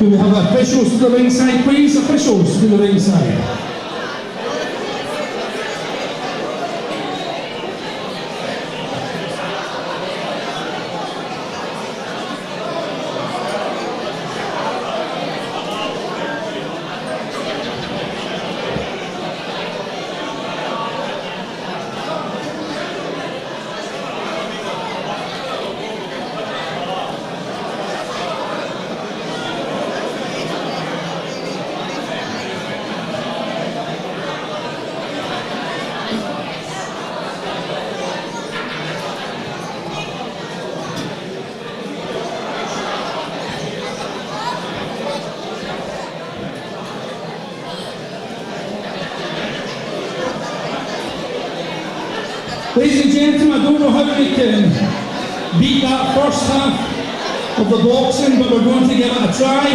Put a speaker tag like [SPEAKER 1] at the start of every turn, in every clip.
[SPEAKER 1] Do we have officials to the ringside, please? Officials to the ringside. Ladies and gentlemen, I don't know how we can beat that first half of the boxing, but we're going to give it a try.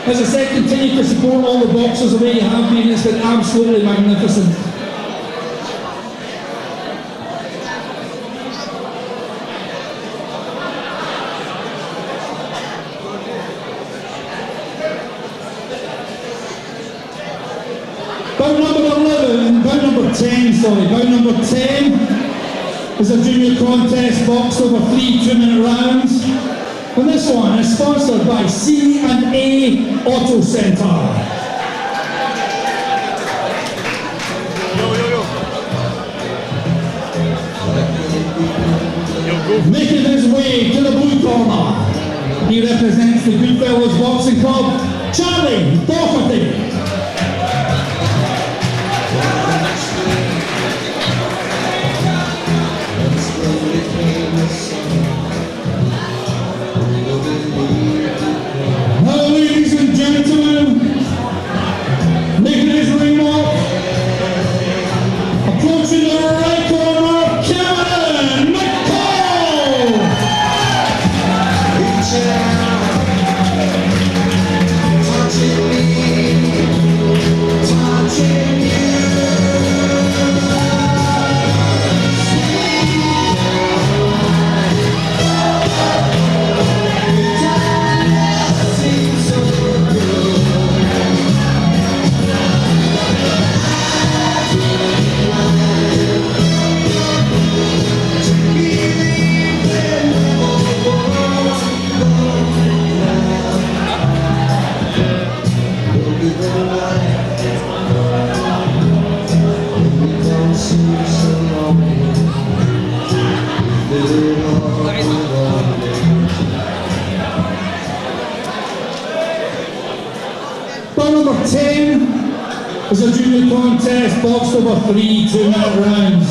[SPEAKER 1] As I said, continue to support all the boxers the way you have been. It's been absolutely magnificent. Bout number 10 is a junior contest boxed over 3 2-minute rounds. And this one is sponsored by C&A Auto Centre. Making his way to the blue corner, he represents the Goodfellas Boxing Club, Charlie Doherty. Now, ladies and gentlemen, making his ring walk, approaching the right corner, Kevin Mcall. Touching me, touching you. Bout number 10 is a junior contest boxed over 3 2-minute rounds.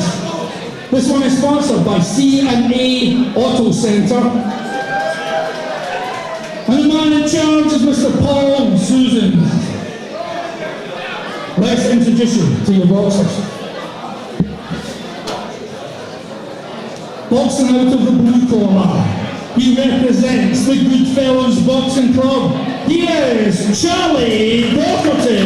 [SPEAKER 1] This one is sponsored by C&A Auto Centre. And the man in charge is Mr. Paul Susan. Let's introduce you to your boxers. Boxing out of the blue corner, he represents the Goodfellas Boxing Club. He is Charlie Doherty.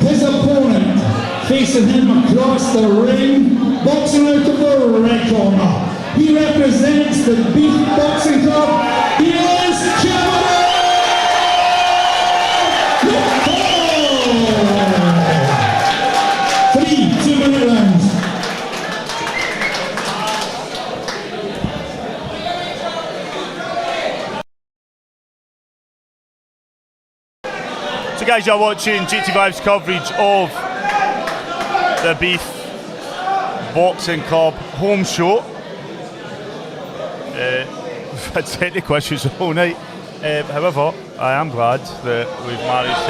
[SPEAKER 1] His opponent, facing him across the ring, boxing out of the red corner, he represents the Beath Boxing Club. He is Kevin.
[SPEAKER 2] So guys, you're watching JATV's coverage of the Beath Boxing Club home show. We've had technical issues all night. However, I am glad that we've managed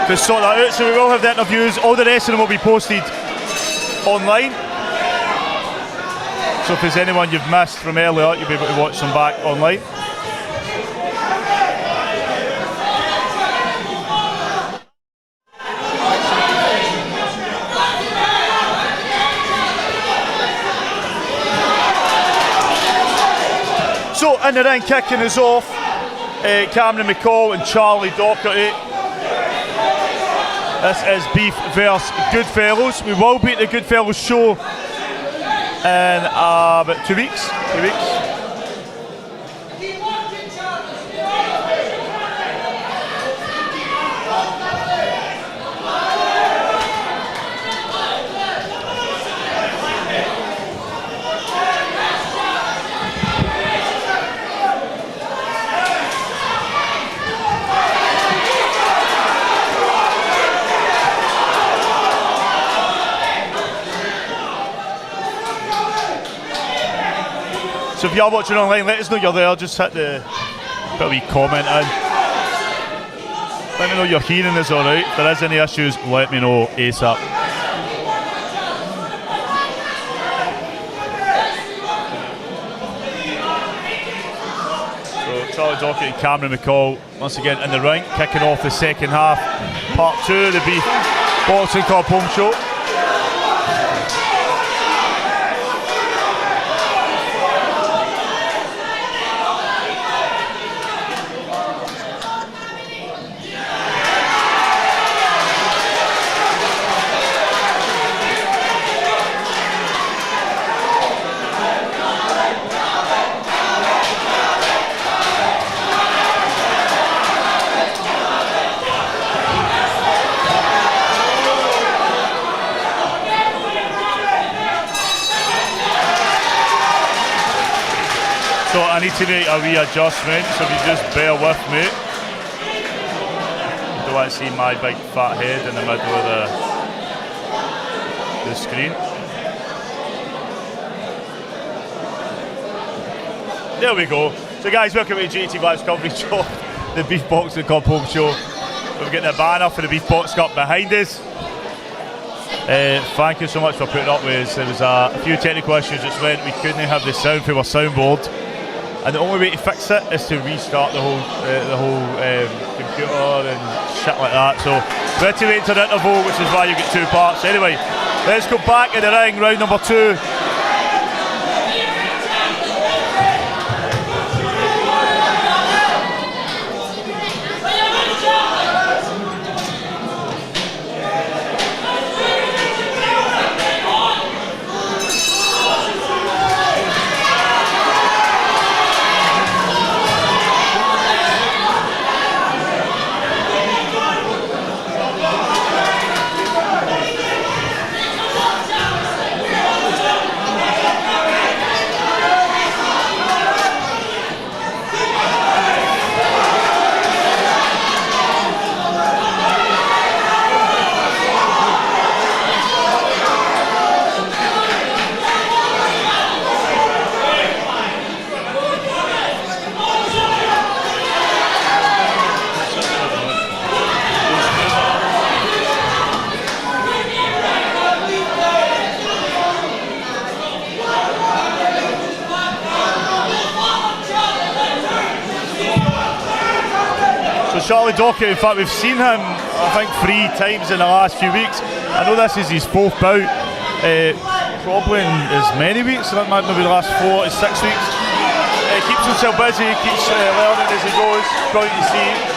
[SPEAKER 2] to sort that out. So we will have the interviews. All the rest of them will be posted online. So if there's anyone you've missed from earlier, you'll be able to watch them back online. So in the ring, kicking us off, Cameron Mcall and Charlie Doherty. This is Beath versus Goodfellas. We will be at the Goodfellas show in about 2 weeks. 2 weeks. So if you are watching online, let us know you're there. Just hit the put a wee comment in. Let me know you're hearing us alright. If there is any issues, let me know ASAP. So Charlie Dockett and Cameron Mcall once again in the ring, kicking off the second half. Part 2 of the Beath Boxing Club Home Show. So I need to make a wee adjustment, so if you just bear with me. You don't want to see my big fat head in the middle of the screen. There we go. So guys, welcome to JATV Live's coverage of the Beath Boxing Cup Home Show. We've got the banner for the Beath Box Cup behind us. Thank you so much for putting up with us. There was a few technical issues which meant we couldn't have the sound from our soundboard. And the only way to fix it is to restart the whole computer and shit like that. So we had to wait until the interval, which is why you get 2 parts. Anyway, let's go back in the ring, round number 2. Charlie Dockett, in fact we've seen him I think 3 times in the last few weeks. I know this is his 4th bout, probably in as many weeks, I think maybe the last 4 to 6 weeks. He keeps himself busy, keeps learning as he goes, going to see.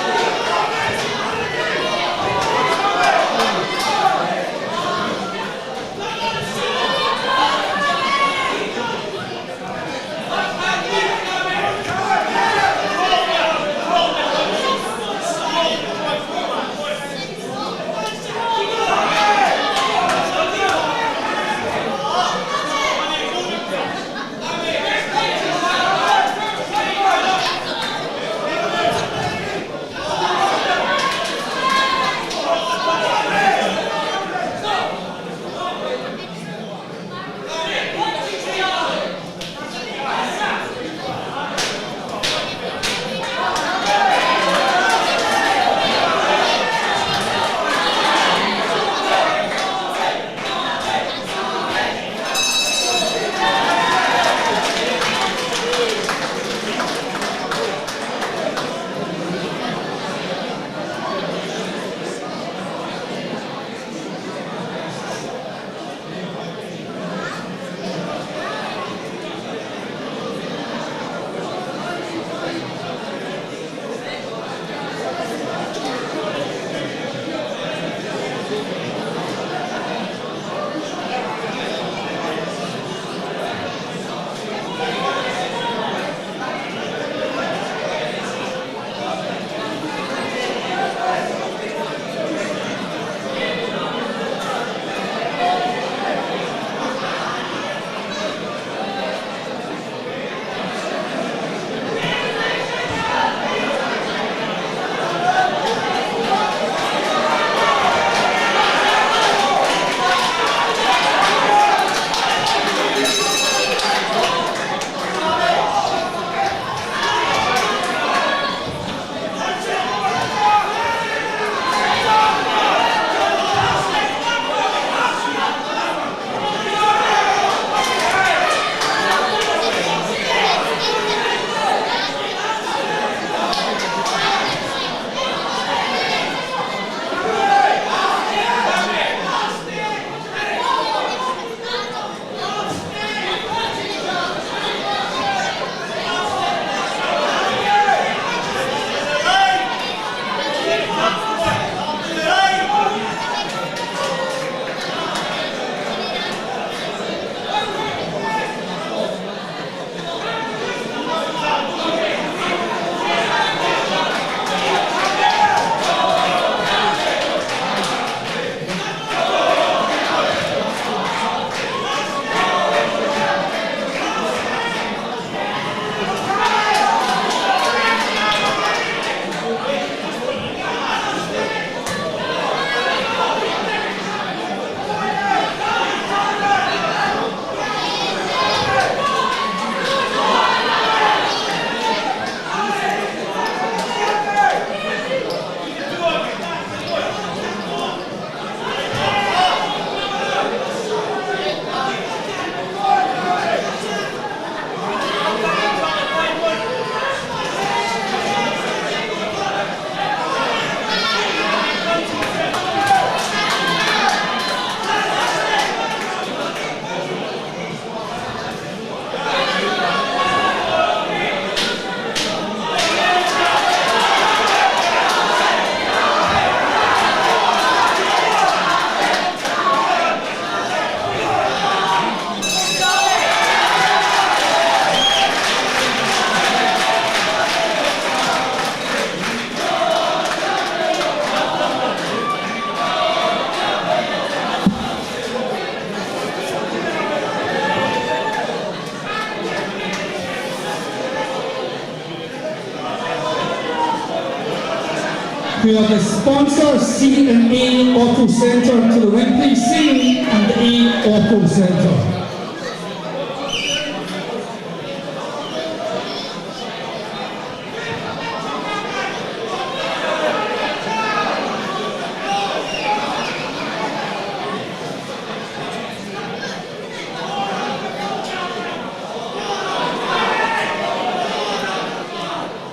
[SPEAKER 1] We have the sponsor, C and A Auto Centre to the ring, please. C and A Auto Centre.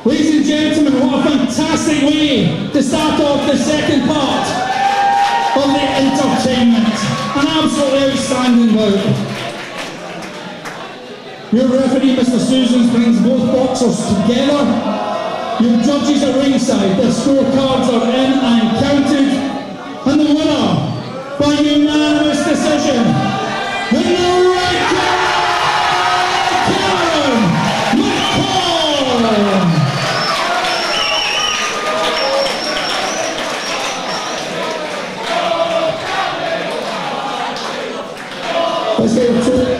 [SPEAKER 1] Ladies and gentlemen, what a fantastic way to start off the second part of the entertainment. An absolutely outstanding bout. Your referee, Mr. Susans, brings both boxers together. Your judges at ringside, their scorecards are in and counted. And the winner, by unanimous decision, the red corner, Mcall! Let's get it through.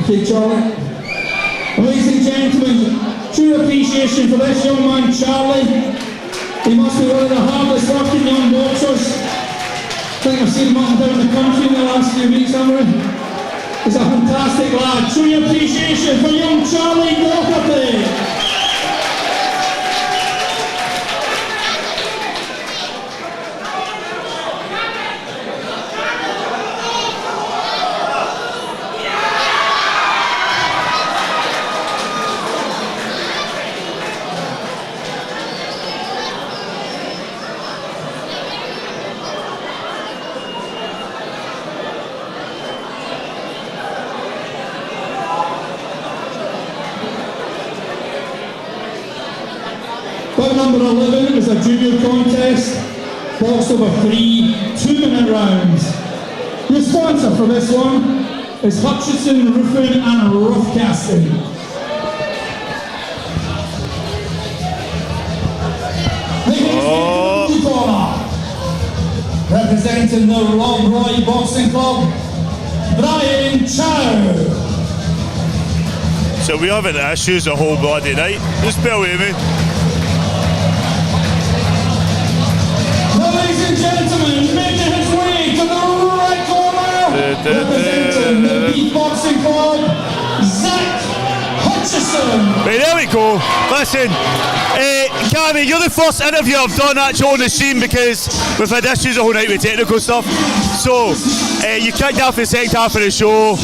[SPEAKER 1] Okay, Charlie. Ladies and gentlemen, true appreciation for this young man, Charlie. He must be one of the hardest working young boxers. I think I've seen him up and down the country in the last few weeks, haven't we? He's a fantastic lad. True appreciation for young Charlie Doherty. Bout number 11 is a junior contest, boxed over 3 2-minute rounds. Your sponsor for this one is Hutcherson Roofing and Rough Casting. Representing the Rob Roy Boxing Club, Brian Chow.
[SPEAKER 2] So we haven't issues the whole bloody night. Just bear with me.
[SPEAKER 1] Ladies and gentlemen, making his way to the right corner, representing the Beath Boxing Club, Hutcherson.
[SPEAKER 2] Right, there we go. Listen, Gary, you're the first interview I've done actually on the stream because we've had issues the whole night with technical stuff. So, you kicked off the second half of the show.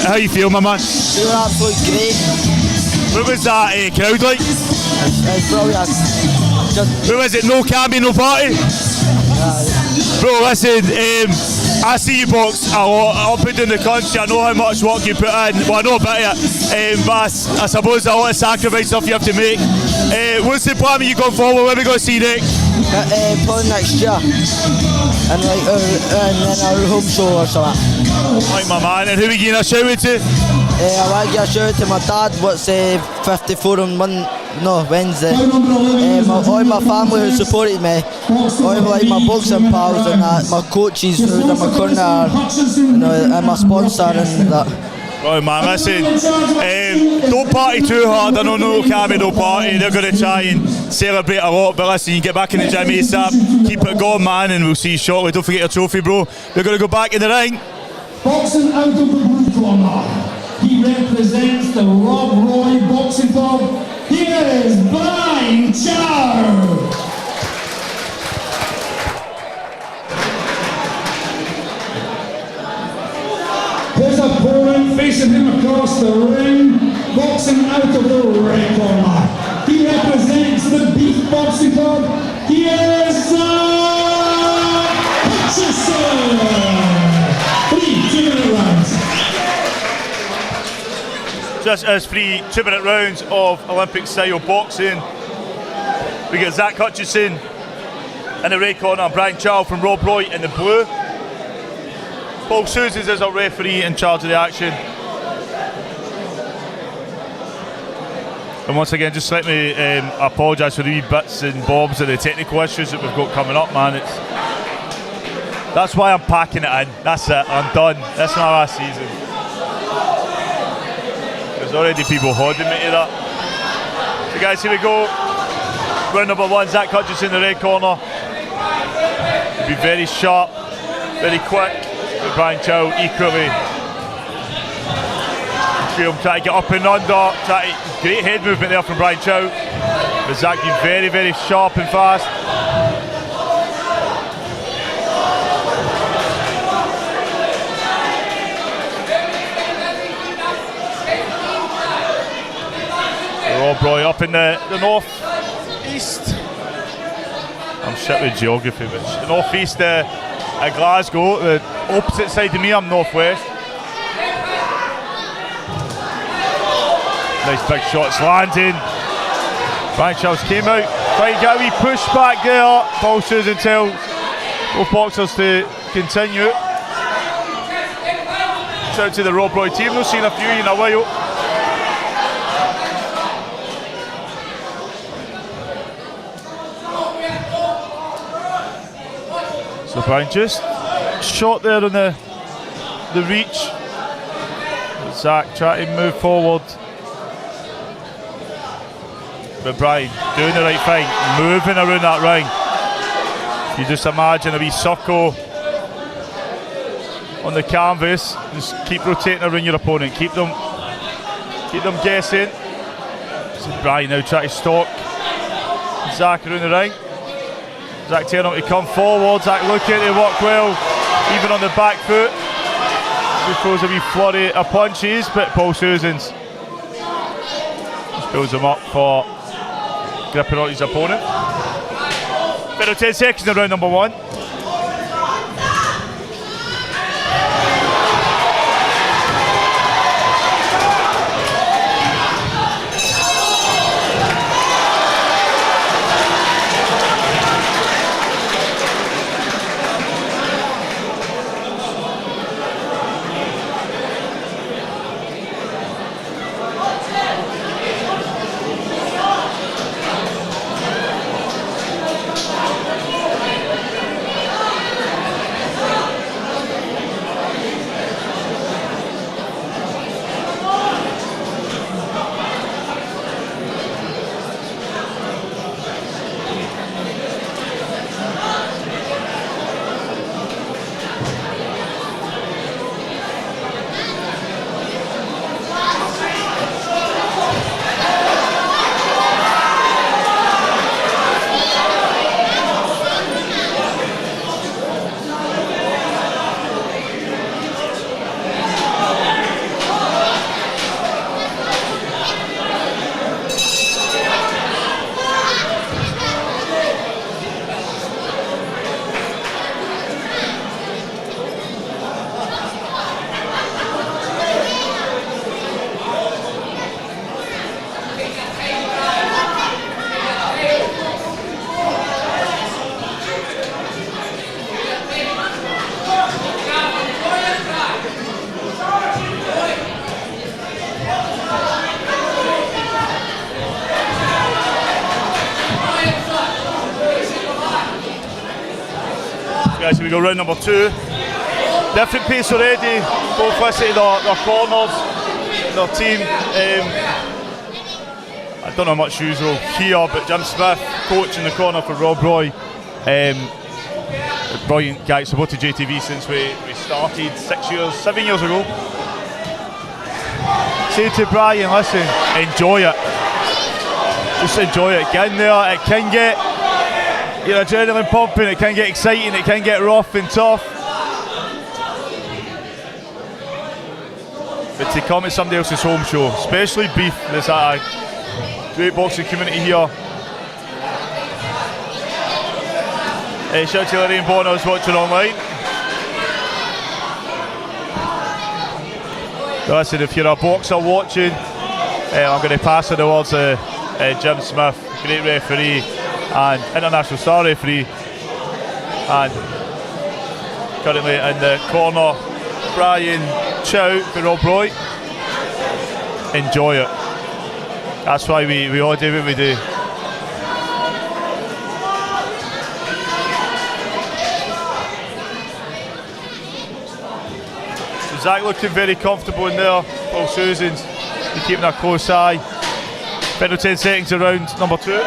[SPEAKER 2] How you feel, my man?
[SPEAKER 3] Feeling absolutely great.
[SPEAKER 2] What was that crowd like?
[SPEAKER 3] It's brilliant.
[SPEAKER 2] Who is it? No camping, no party? Bro, listen, I see you box a lot up and down the country. I know how much work you put in. Well, I know about it, but I suppose a lot of sacrifice stuff you have to make. What's the plan when you go forward? Where are we going to see next?
[SPEAKER 3] Probably next year. And then our home show or something.
[SPEAKER 2] Right, my man. And who are you going to shout it to?
[SPEAKER 3] I want to give a shout out to my dad. What's 54 on Wednesday. All my family who supported me, all like my boxing pals and that, my coaches who's in my corner, and my sponsor and that.
[SPEAKER 2] Right, man, listen, don't party too hard. I know no camera, no party. They're going to try and celebrate a lot, but listen, you get back in the gym ASAP, keep it going, man, and we'll see you shortly. Don't forget your trophy, bro. We're going to go back in the ring.
[SPEAKER 1] Boxing out of the blue corner, he represents the Rob Roy Boxing Club. Here is Brian Chow. His opponent facing him across the ring, boxing out of the red corner. He represents the Beath Boxing Club. He is Hutcherson. 3 2-minute rounds.
[SPEAKER 2] This is 3 2-minute rounds of Olympic style boxing. We got Zach Hutcherson in the red corner, Brian Chow from Rob Roy in the blue. Paul Susans is our referee in charge of the action. And once again, just let me apologise for the wee bits and bobs and the technical issues that we've got coming up, man. That's why I'm packing it in. That's it, I'm done. That's my last season. There's already people holding me to that. So guys, here we go. round number 1, Zach Hutcherson in the red corner. Be very sharp, very quick. But Brian Chow equally. Feel him trying to get up and under. Great head movement there from Brian Chow. But Zach being very, very sharp and fast. Rob Roy up in the north east. I'm shit with geography, but the north east at Glasgow, the opposite side of me, I'm northwest. Nice big shots landing. Brian Charles came out, trying to get a wee push back there. Paul Susan tells both boxers to continue. Shout out to the Rob Roy team, we've seen a few in a while. So Brian just shot there on the reach. Zach trying to move forward. But Brian doing the right thing, moving around that ring. You just imagine a wee circle on the canvas. Just keep rotating around your opponent, keep them guessing. So Brian now trying to stalk Zach around the ring. Zach turning to come forward, Zach looking to work well, even on the back foot. He throws a wee flurry of punches, but Paul Susans just builds him up for gripping on his opponent. About 10 seconds in round number 1. Guys, we go round number 2. Different pace already, both listed their corners, their team. I don't know much usual here, but Jim Smith, coach in the corner for Rob Roy. A brilliant guy, supported JATV since we started 7 years ago. Say to Brian, listen, enjoy it. Just enjoy it. Get in there, it can get your adrenaline pumping, it can get exciting, it can get rough and tough. But to come to somebody else's home show, especially Beath, there's a great boxing community here. Shout out to Lorraine Bonner who's watching online. Listen, if you're a boxer watching, I'm going to pass it towards Jim Smith, great referee and international star referee, and currently in the corner Brian Chow for Rob Roy. Enjoy it. That's why we all do what we do. So Zach looking very comfortable in there. Paul Susans keeping a close eye. Final 10 seconds around number 2.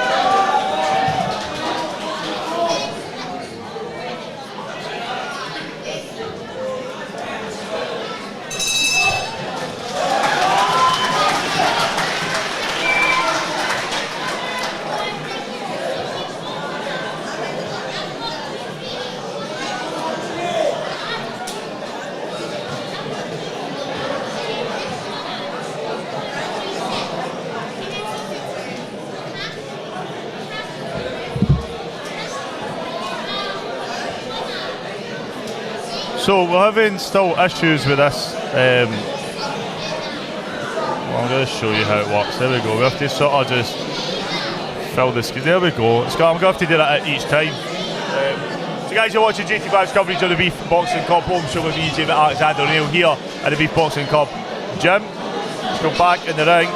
[SPEAKER 2] So we're having still issues with this. Well, I'm going to show you how it works. There we go. We have to sort of just fill the screen. There we go. I'm going to have to do that at each time. So guys, you're watching JATV's coverage of the Beath Boxing Cup home show with me, David Alexander O'Neill, here at the Beath Boxing Cup gym. Let's go back in the ring.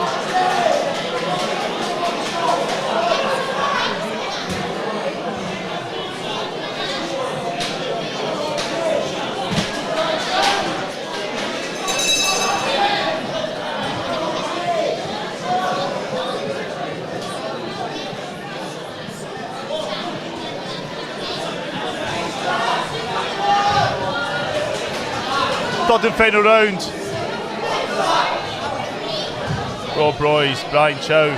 [SPEAKER 2] Third and final round. Rob Royce, Brian Chow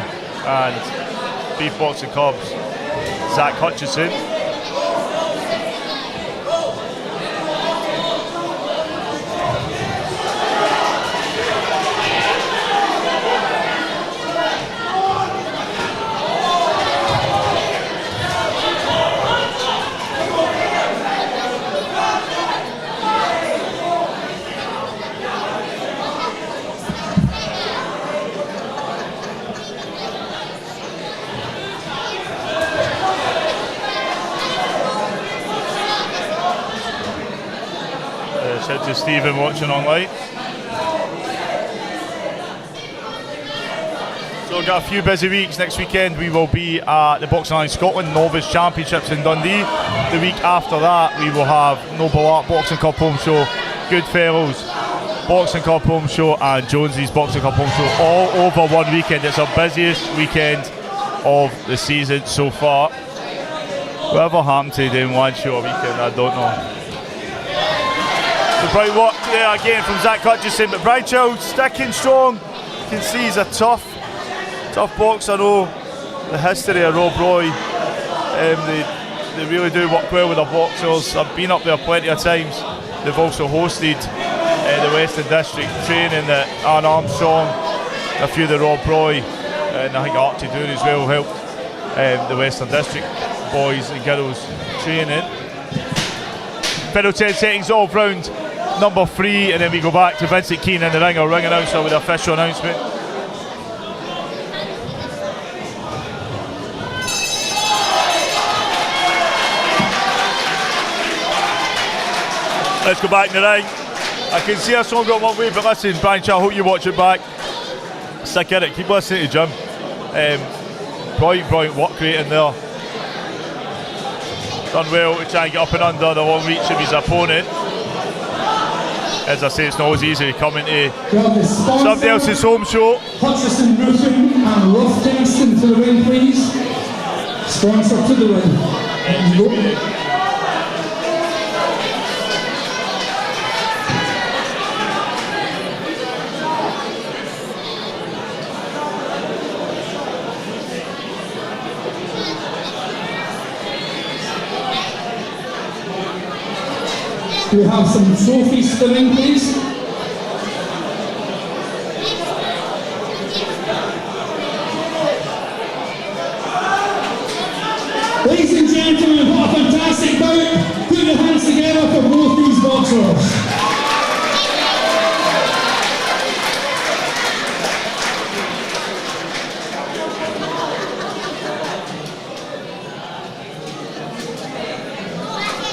[SPEAKER 2] and Beath Boxing Cubs, Zach Hutcherson. Shout to Stephen watching online. So we've got a few busy weeks. Next weekend we will be at the Boxing Alliance Scotland Novice Championships in Dundee. The week after that we will have Noble Art Boxing Cup home show, Goodfellows Boxing Cup home show and Jonesy's Boxing Cup home show, all over one weekend. It's our busiest weekend of the season so far. Whatever happened to doing one show a weekend, I don't know. The bright work there again from Zach Hutcherson, but Brian Child sticking strong. You can see he's a tough boxer. I know the history of Rob Roy. They really do work well with their boxers. I've been up there plenty of times. They've also hosted the Western District training that Anne Armstrong, a few of the Rob Roy, and I think Archie Doon as well helped the Western District boys and girls training. Final 10 seconds all round number 3, and then we go back to Vincent Keane in the ring, our ring announcer, with the official announcement. Let's go back in the ring. I can see us all got one way, but listen, Brian, I hope you watch it back. Stick in it, keep listening to Jim. Brilliant work rate in there. Done well to try and get up and under the long reach of his opponent. As I say, it's not always easy coming to somebody else's home show.
[SPEAKER 1] Hutcherson Roofing and Rough Kingston to the ring, please. Sponsor to the ring. We have some trophies to the ring, please. Ladies and gentlemen, what a fantastic bout. Put your hands together for both these boxers.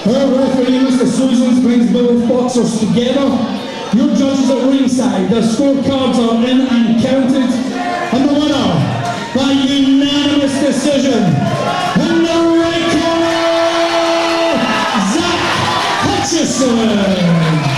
[SPEAKER 1] Our referee, Mr. Susans, brings both boxers together. Your judges at ringside, their scorecards are in and counted. And the winner, by unanimous decision, in the right corner, Zach Hutcherson.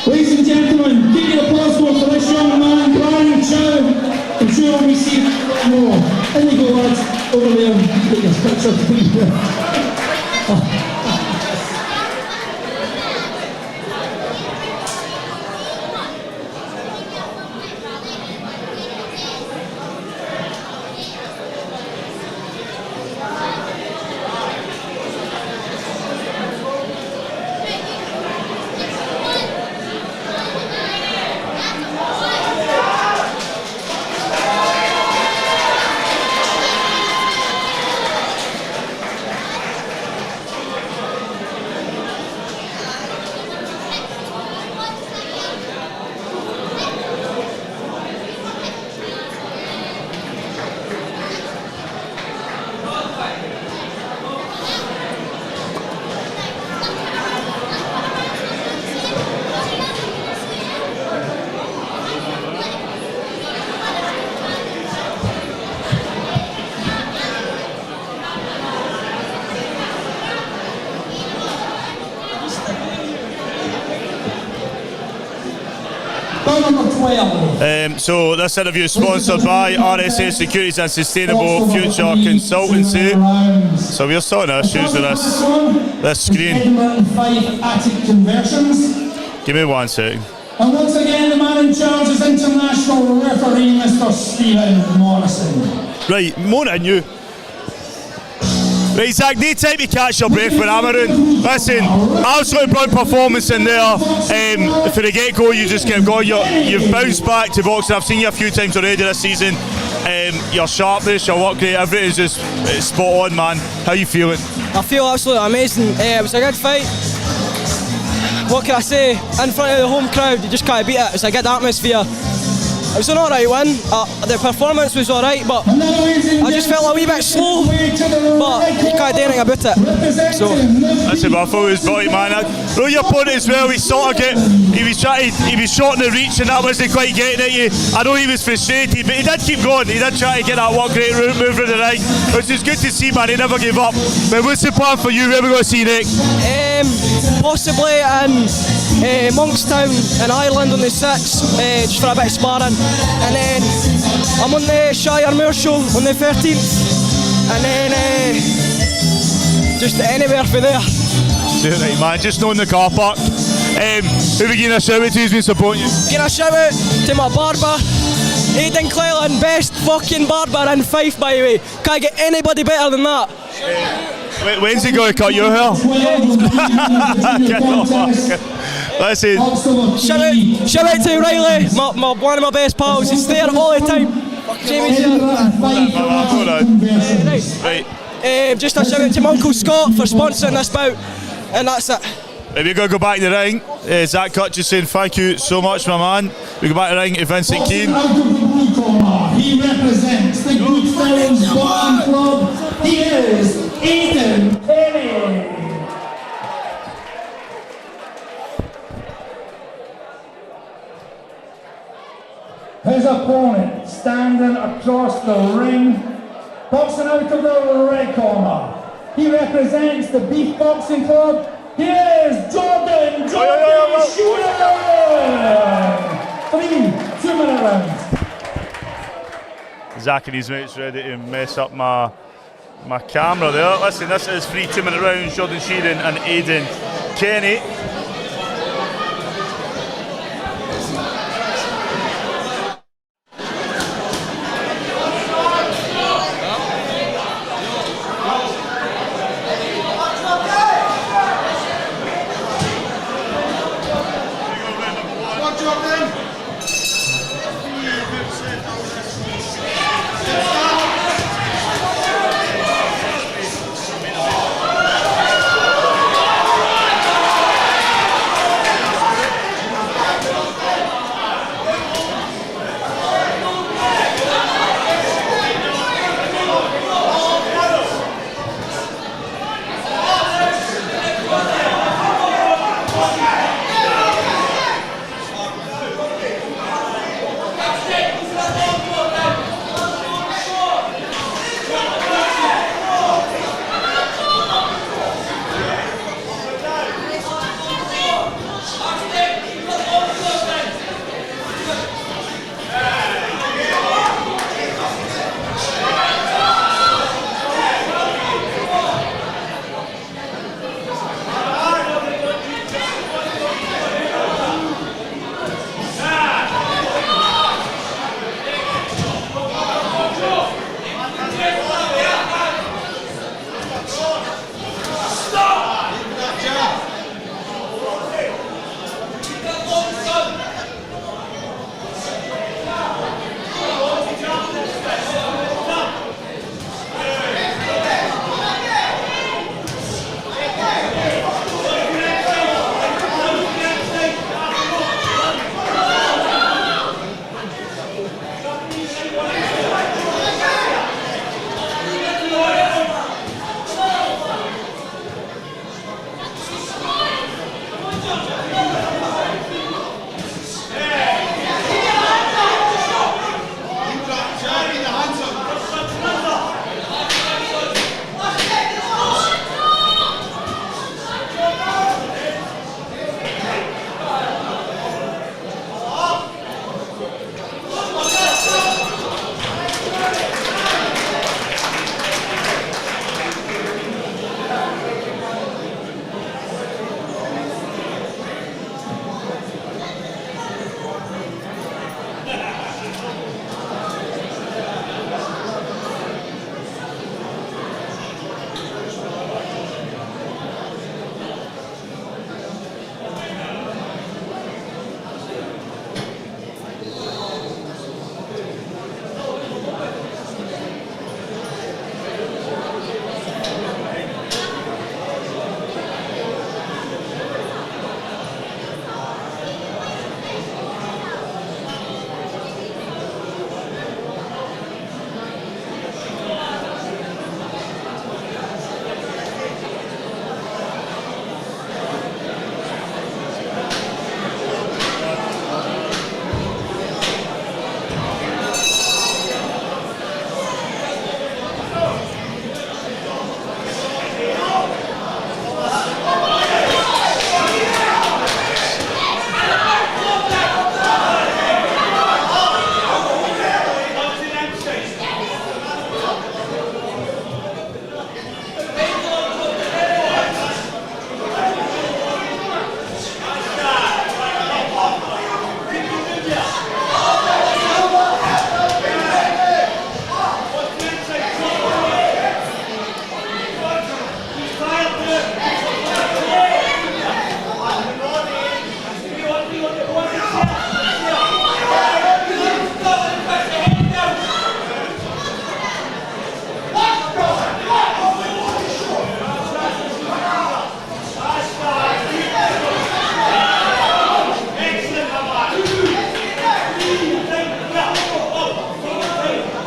[SPEAKER 1] Ladies and gentlemen, give your applause for this young man, Brian Chow. I'm sure we see more. In you go, lads, over there, take your picture, please.
[SPEAKER 2] So this interview is sponsored by RSA Securities and Sustainable Future Consultancy. So we're sorting out issues with this screen. Give me 1 second.
[SPEAKER 1] And once again, the man in charge is international referee, Mr. Stephen Morrison.
[SPEAKER 2] Right, moaning you. Right, Zach, no time to catch your breath when I'm around. Listen, absolute brilliant performance in there. For the get-go, you just kept going. You've bounced back to boxing. I've seen you a few times already this season. Your sharpness, your work rate, everything is just spot on, man. How you feeling?
[SPEAKER 4] I feel absolutely amazing. It was a good fight. What can I say? In front of the home crowd, you just can't beat it. It's a good atmosphere. It was an alright win. The performance was alright, but I just felt a wee bit slow. But you can't do anything about it. So
[SPEAKER 2] listen, I thought it was brilliant, man. Know your opponent as well. He sort of he was short in the reach, and that wasn't quite getting at you. I know he was frustrated, but he did keep going. He did try to get that work rate move through the ring, which is good to see, man. He never gave up. But what's the plan for you? Where are we going to see next?
[SPEAKER 4] Possibly in Monkstown in Ireland on the 6th, just for a bit of sparring. And then I'm on the Shire Moor show on the 13th. And then just anywhere for there.
[SPEAKER 2] Right, man, just knowing the car park. Who we giving a shout out to who's been supporting you?
[SPEAKER 4] Giving a shout out to my barber, Aidan Cleland, best fucking barber in Fife, by the way. Can't get anybody better than that.
[SPEAKER 2] When's he going to cut your hair? Listen.
[SPEAKER 4] Shout out to Riley, one of my best pals. He's there all the time. Jamie's here.
[SPEAKER 2] Right.
[SPEAKER 4] Just a shout out to my Uncle Scott for sponsoring this bout. And that's it.
[SPEAKER 2] Right, we're going to go back to the ring. Zach Hutcherson, thank you so much, my man. We go back to the ring to Vincent Keane.
[SPEAKER 1] He represents the Goodfellas Boxing Club. He is Aidan Keane. His opponent standing across the ring, boxing out of the red corner. He represents the Beath Boxing Club. He is Jordan Sheeran. 3 2-minute rounds.
[SPEAKER 2] Zach and his mates ready to mess up my camera there. Listen, this is 3 2-minute rounds. Jordan Sheeran and Aidan Keane.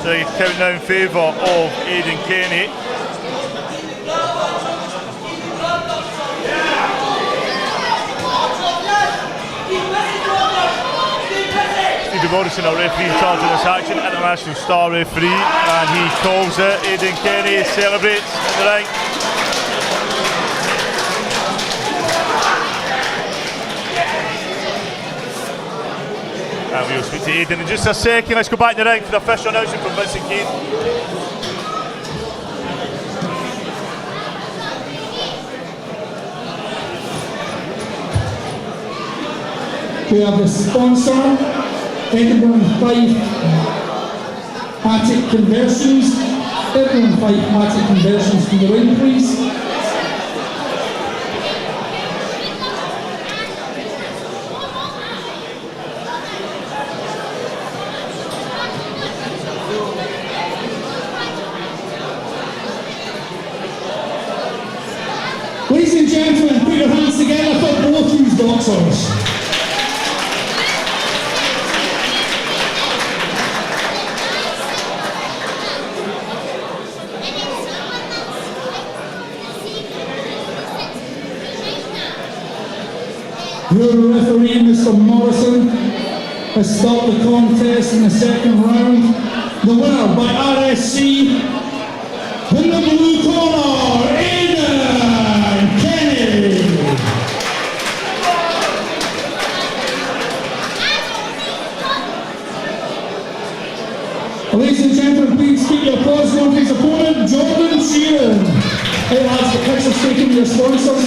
[SPEAKER 2] So you count now in favour of Aidan Kenny. Stevie Morrison, our referee in charge of this action, international star referee, and he calls it. Aidan Kenny celebrates in the ring. And we'll speak to Aidan in just a second. Let's go back to the ring for the official announcement from Vincent Keane.
[SPEAKER 1] We have the sponsor, Edinburgh Fife Attic Conversions. Edinburgh Fife Attic Conversions to the ring, please. Ladies and gentlemen, put your hands together for both these boxers. Your referee, Mr. Morrison, has stopped the contest in the second round. The winner by RSC, in the blue corner, Aidan Kenny. Ladies and gentlemen, please keep your applause going for his opponent, Sheeran. Hey lads, the picture's taken your sponsors.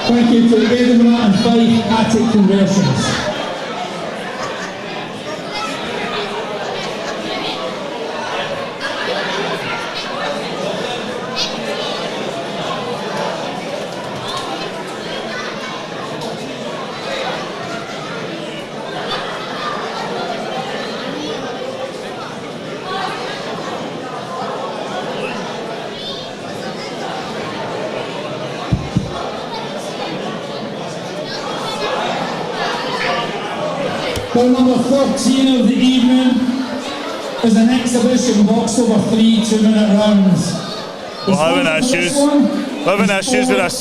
[SPEAKER 1] Thank you to Edinburgh and Fife Attic Conversions. Well, number 13 of the evening is an exhibition boxed over 3 2-minute rounds.
[SPEAKER 2] We're having issues with this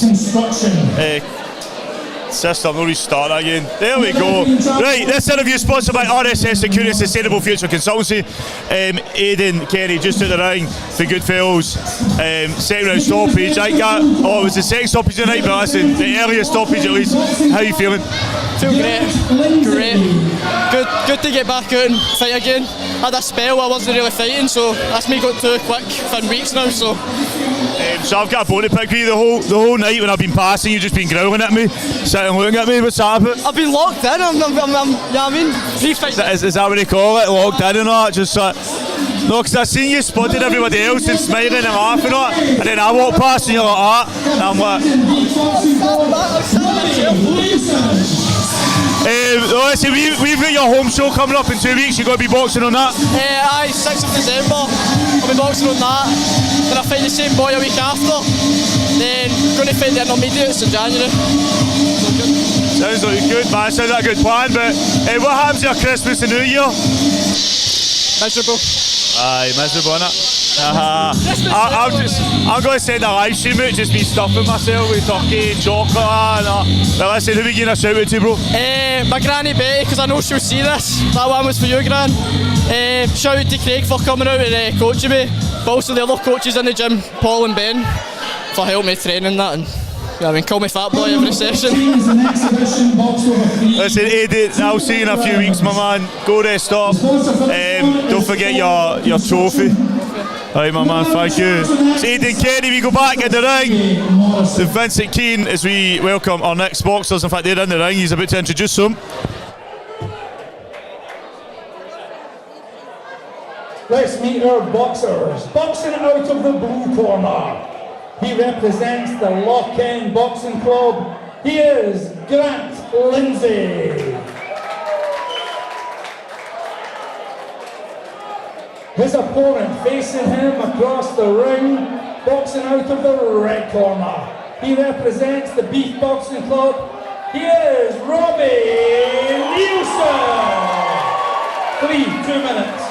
[SPEAKER 2] system. We'll restart that again. There we go. Right, this interview is sponsored by RSS Security Sustainable Future Consultancy. Aidan Kenny just at the ring for Goodfellas. Second round stoppage. It was the second stoppage tonight, but listen, the earliest stoppage at least. How are you feeling?
[SPEAKER 4] Feel great. Good to get back out and fight again. Had a spell I wasn't really fighting, so that's me got too quick for weeks now. So
[SPEAKER 2] I've got a bone to pick with you the whole night when I've been passing. You've just been growling at me, sitting looking at me. What's that about?
[SPEAKER 4] I've been locked in. You know what I mean? Pre-fight.
[SPEAKER 2] Is that what they call it? Locked in and all that? Just no, because I seen you spotted everybody else and smiling and laughing at it, and then I walk past and you're like that, and I'm like. Listen, we've got your home show coming up in 2 weeks. You've got to be boxing on that.
[SPEAKER 4] Aye, 6th of December. I'll be boxing on that. Then I fight the same boy a week after. Then going to fight the intermediates in January.
[SPEAKER 2] Sounds like good, man. Sounds like a good plan. But what happens to your Christmas and New Year?
[SPEAKER 4] Miserable.
[SPEAKER 2] Aye, miserable, innit? I'm going to send a live stream out, just me stuffing myself with turkey and chocolate and that. But listen, who are we giving a shout out to, bro?
[SPEAKER 4] My granny Betty, because I know she'll see this. That one was for you, Gran. Shout out to Craig for coming out and coaching me. But also the other coaches in the gym, Paul and Ben, for helping me training that. And I mean, call me fat boy every session.
[SPEAKER 2] Listen, Aidan, I'll see you in a few weeks, my man. Go rest up. Don't forget your trophy. Alright, my man, thank you. It's Aidan Kenny. We go back in the ring to Vincent Keane as we welcome our next boxers. In fact, they're in the ring. He's about to introduce them.
[SPEAKER 1] Let's meet our boxers. Boxing out of the blue corner. He represents the Lock End Boxing Club. He is Grant Lindsay. His opponent facing him across the ring, boxing out of the red corner. He represents the Beath Boxing Club. Here is Robbie Nielsson. 2 minutes.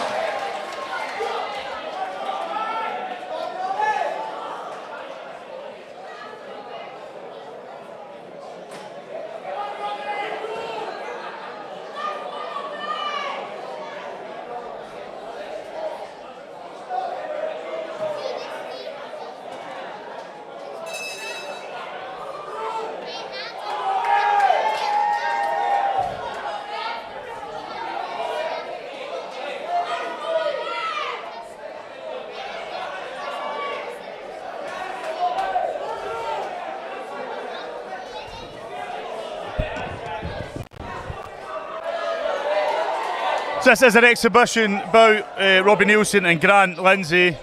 [SPEAKER 2] This is an exhibition bout, Robbie Nielsson and Grant Lindsay.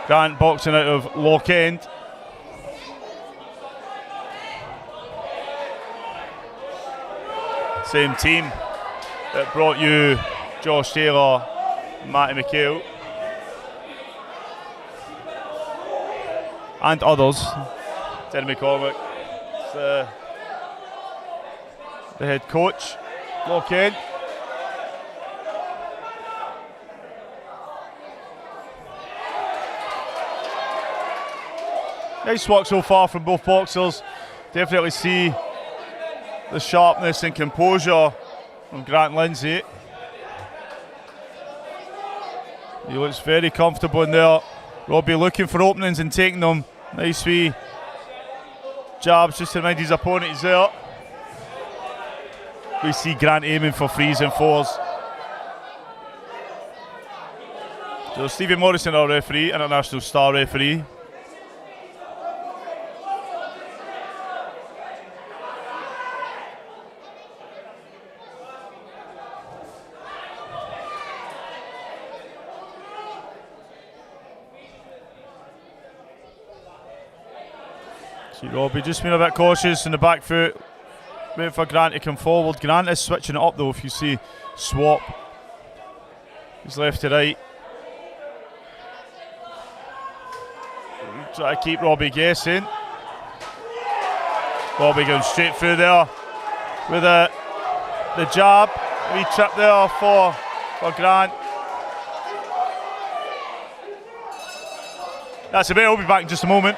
[SPEAKER 2] Grant boxing out of Lock End. Same team that brought you Josh Taylor, Matty Mcall, and others. Terry McCormick, the head coach, Lock End. Nice work so far from both boxers. Definitely see the sharpness and composure from Grant Lindsay. He looks very comfortable in there. Robbie looking for openings and taking them. Nice wee jabs just to remind his opponent he's there. We see Grant aiming for threes and fours. So Stevie Morrison, our referee, international star referee. Robbie just being a bit cautious in the back foot, waiting for Grant to come forward. Grant is switching it up though, if you see swap. He's left to right. Try to keep Robbie guessing. Robbie going straight through there with the jab. Wee trip there for Grant. That's a bit. I'll be back in just a moment.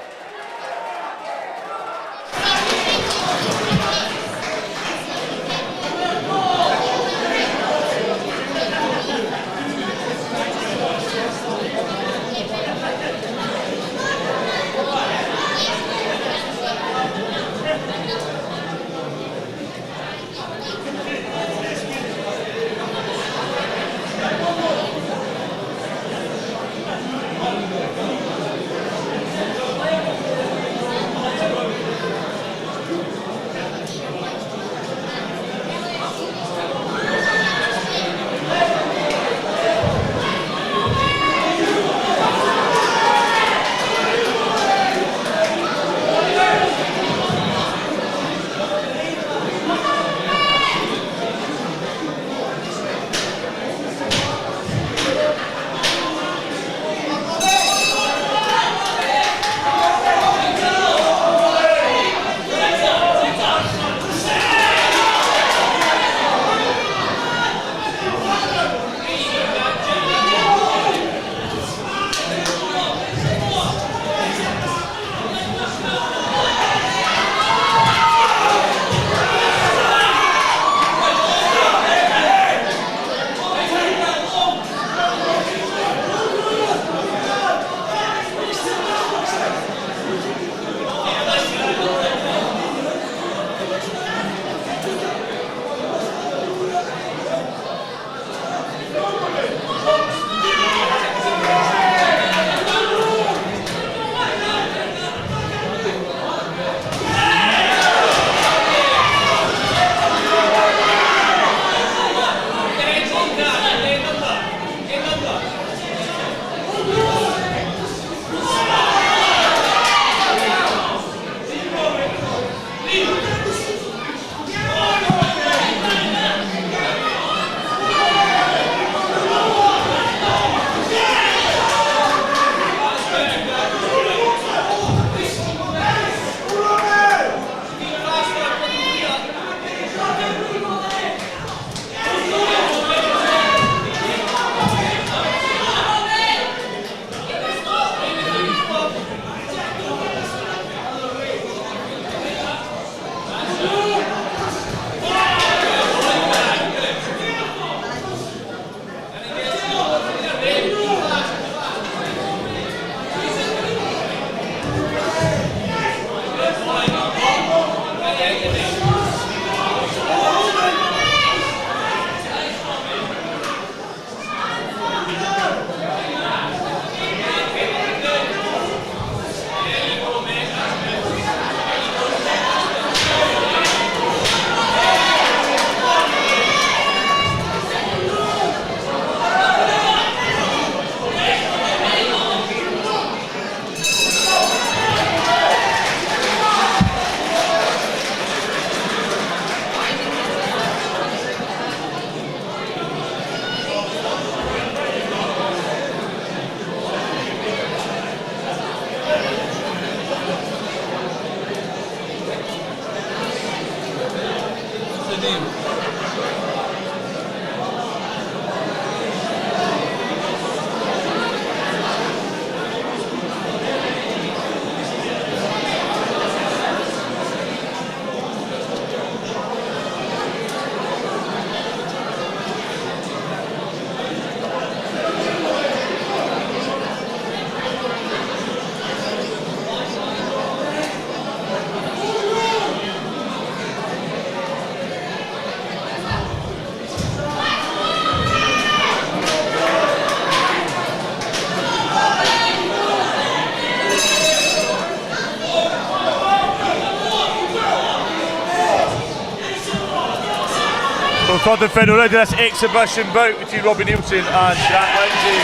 [SPEAKER 2] third and final round of this exhibition bout between Robbie Nielsson and Lindsay.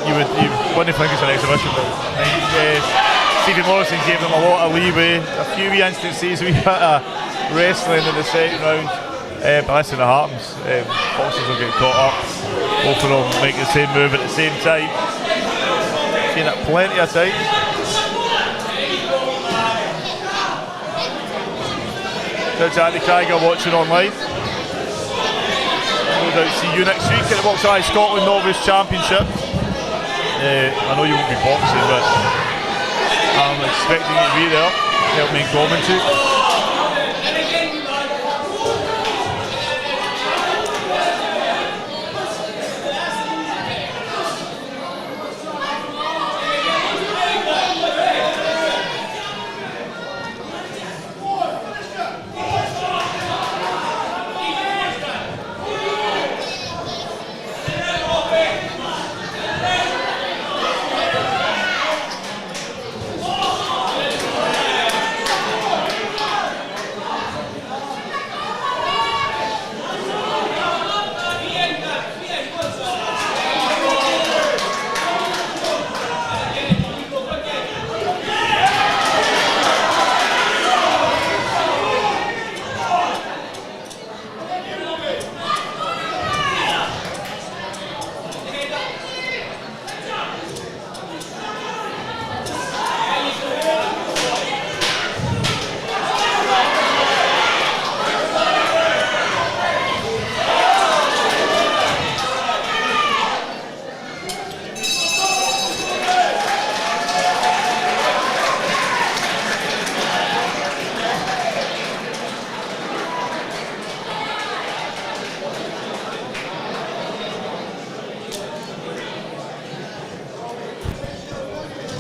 [SPEAKER 2] You wouldn't think it's an exhibition bout. Stephen Morrison gave them a lot of leeway. A few wee instances, we hit a wrestling in the second round. But listen, it happens. Boxers will get caught up. Both of them make the same move at the same time. Seen it plenty of times. JATV Tiger watching online. No doubt see you next week at the Box Eye Scotland Novice Championship. I know you won't be boxing, but I'm expecting you to be there. Help me commentate.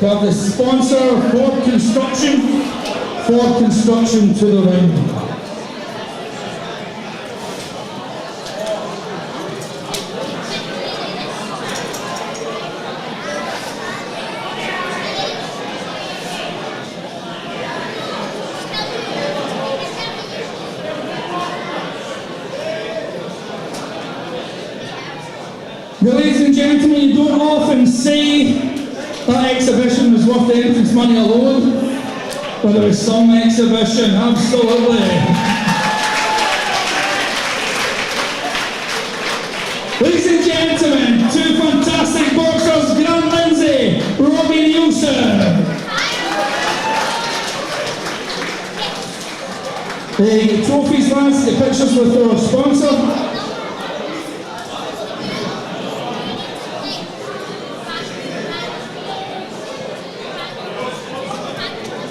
[SPEAKER 1] We have the sponsor, Ford Construction to the ring. Ladies and gentlemen, you don't often see that exhibition was worth the entrance money alone, but there was some exhibition, absolutely. Ladies and gentlemen, two fantastic boxers, Lindsay, Robbie Nielsson. The trophies, lads, the pictures with our sponsor.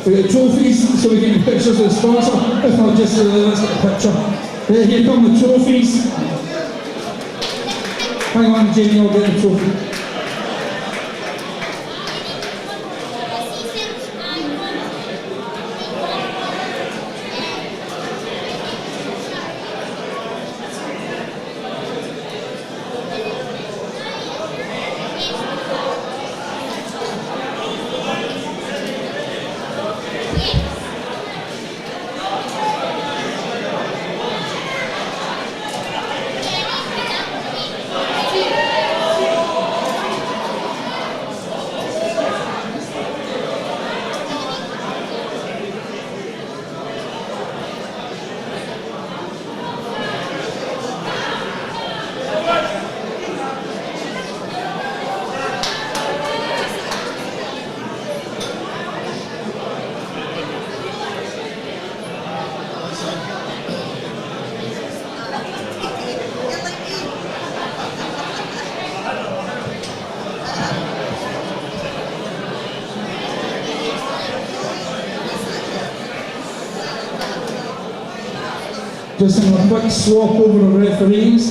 [SPEAKER 1] We get trophies so we get pictures of the sponsor. If not, just let's get a picture. Here come the trophies. Hang on, Jamie, I'll get the trophy. Just in a quick swap over the referees.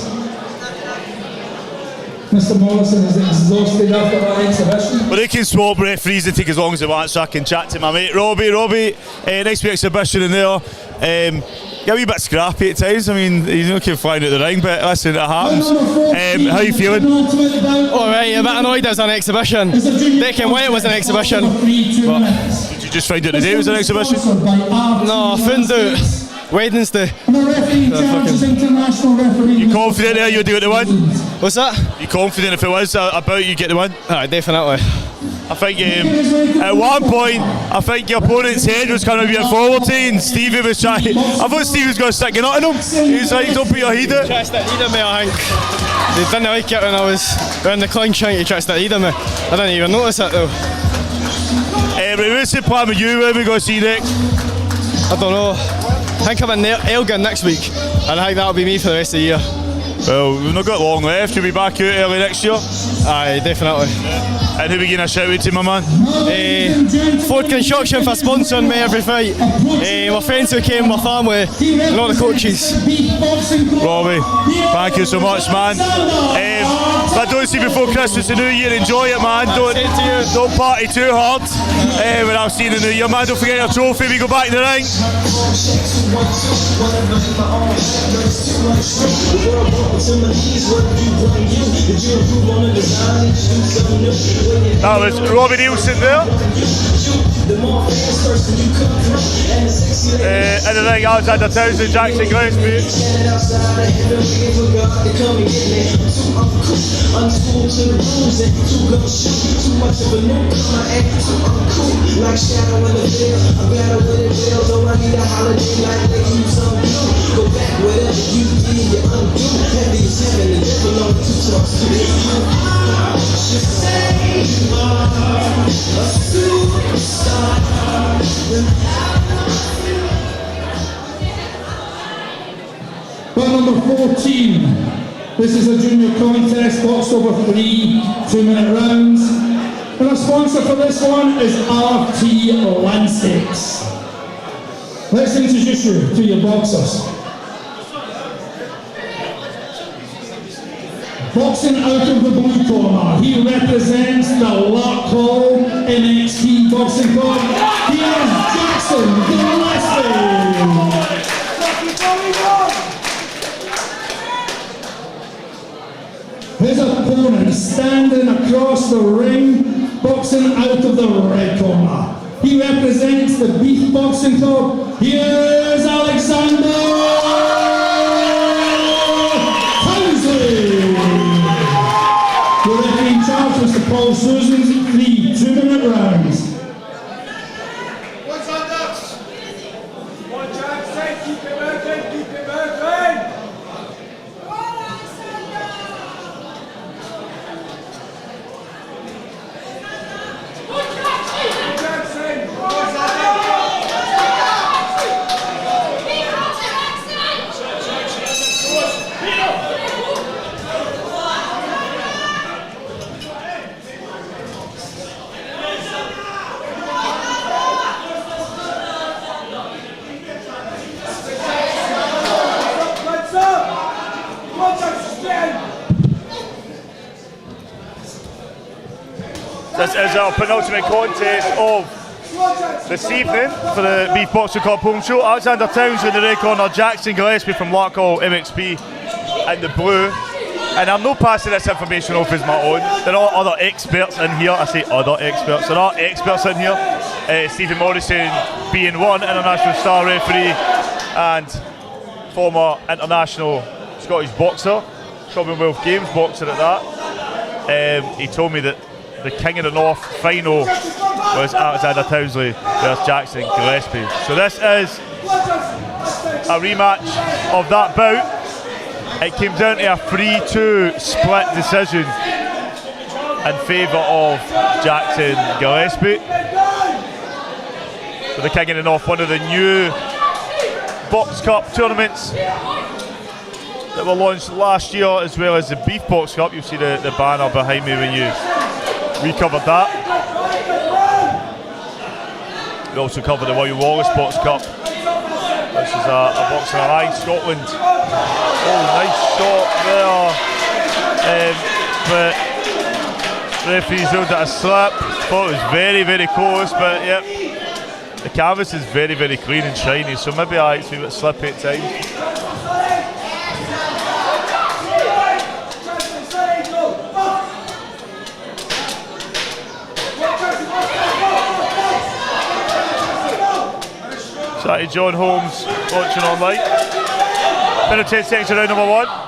[SPEAKER 1] Mr. Morrison is exhausted after that exhibition.
[SPEAKER 2] Well, they can swap referees and take as long as they want, so I can chat to my mate Robbie. Nice wee exhibition in there. Get a wee bit scrappy at times. I mean, he's not flying out the ring, but listen, it happens. How are you feeling?
[SPEAKER 4] Alright, a bit annoyed it was an exhibition. They came away it was an exhibition.
[SPEAKER 2] But did you just find out today it was an exhibition?
[SPEAKER 4] No, I found out Wednesday.
[SPEAKER 1] And the referee in charge is international referee.
[SPEAKER 2] You confident there you'll get the win?
[SPEAKER 4] What's that?
[SPEAKER 2] You confident if it was about you get the win?
[SPEAKER 4] Aye, definitely.
[SPEAKER 2] I think at one point, I think your opponent's head was kind of being forward to you, and Stevie was trying. I thought Stevie was going to stick a nut in him. He was like, don't put your head out.
[SPEAKER 4] Try to stick head in me, I think. They didn't like it when I was around the clinch trying to try to stick head in me. I didn't even notice it though.
[SPEAKER 2] What's the plan with you? Where are we going to see next?
[SPEAKER 4] I don't know. I think I'm in Elgin next week, and I think that'll be me for the rest of the year.
[SPEAKER 2] Well, we've not got long left. You'll be back out early next year.
[SPEAKER 4] Aye, definitely.
[SPEAKER 2] And who are we going to shout out to, my man?
[SPEAKER 4] Ford Construction for sponsoring me every fight. My friends who came, my family, and all the coaches.
[SPEAKER 2] Robbie, thank you so much, man. If I don't see you before Christmas and New Year, enjoy it, man. Don't party too hard. When I'll see you in the New Year, man. Don't forget your trophy. We go back in the ring. That was Robbie Nielsson there. In the ring, Alexander Townsley, Jackson Gillespie.
[SPEAKER 1] Bout number 14. This is a junior contest, boxed over 3 2-minute rounds. And our sponsor for this one is RT Landscapes. Let's introduce you to your boxers. Boxing out of the blue corner, he represents the Mcall NXT Boxing Club. He is Jackson Gillespie. His opponent standing across the ring, boxing out of the red corner. He represents the Beath Boxing Club. Here's Alexander Townsley. The referee in charge, Mr. Paul Susan's 3 2-minute rounds.
[SPEAKER 5] What's on next? One Jack, say, keep it moving, keep it moving.
[SPEAKER 2] This is our penultimate contest of this evening for the Beath Boxing Club home show. Alexander Townsley in the red corner, Jackson Gillespie from Mcall MXP in the blue. And I'm not passing this information off as my own. There are other experts in here. I say other experts. There are experts in here. Stephen Morrison being one international star referee and former international Scottish boxer, Commonwealth Games boxer at that. He told me that the King of the North final was Alexander Townsley versus Jackson Gillespie. So this is a rematch of that bout. It came down to a 3-2 split decision in favour of Jackson Gillespie. So the King of the North, one of the new Box Cup tournaments that were launched last year, as well as the Beath Box Cup. You'll see the banner behind me when we covered that. We also covered the William Wallace Box Cup. This is a boxing line, Scotland. Oh, nice shot there. But referees ruled it a slip. Thought it was very, very close, but yep. The canvas is very, very clean and shiny, so maybe it's a bit slippy at times. So Back to John Holmes watching online. Final 10 seconds of round number 1.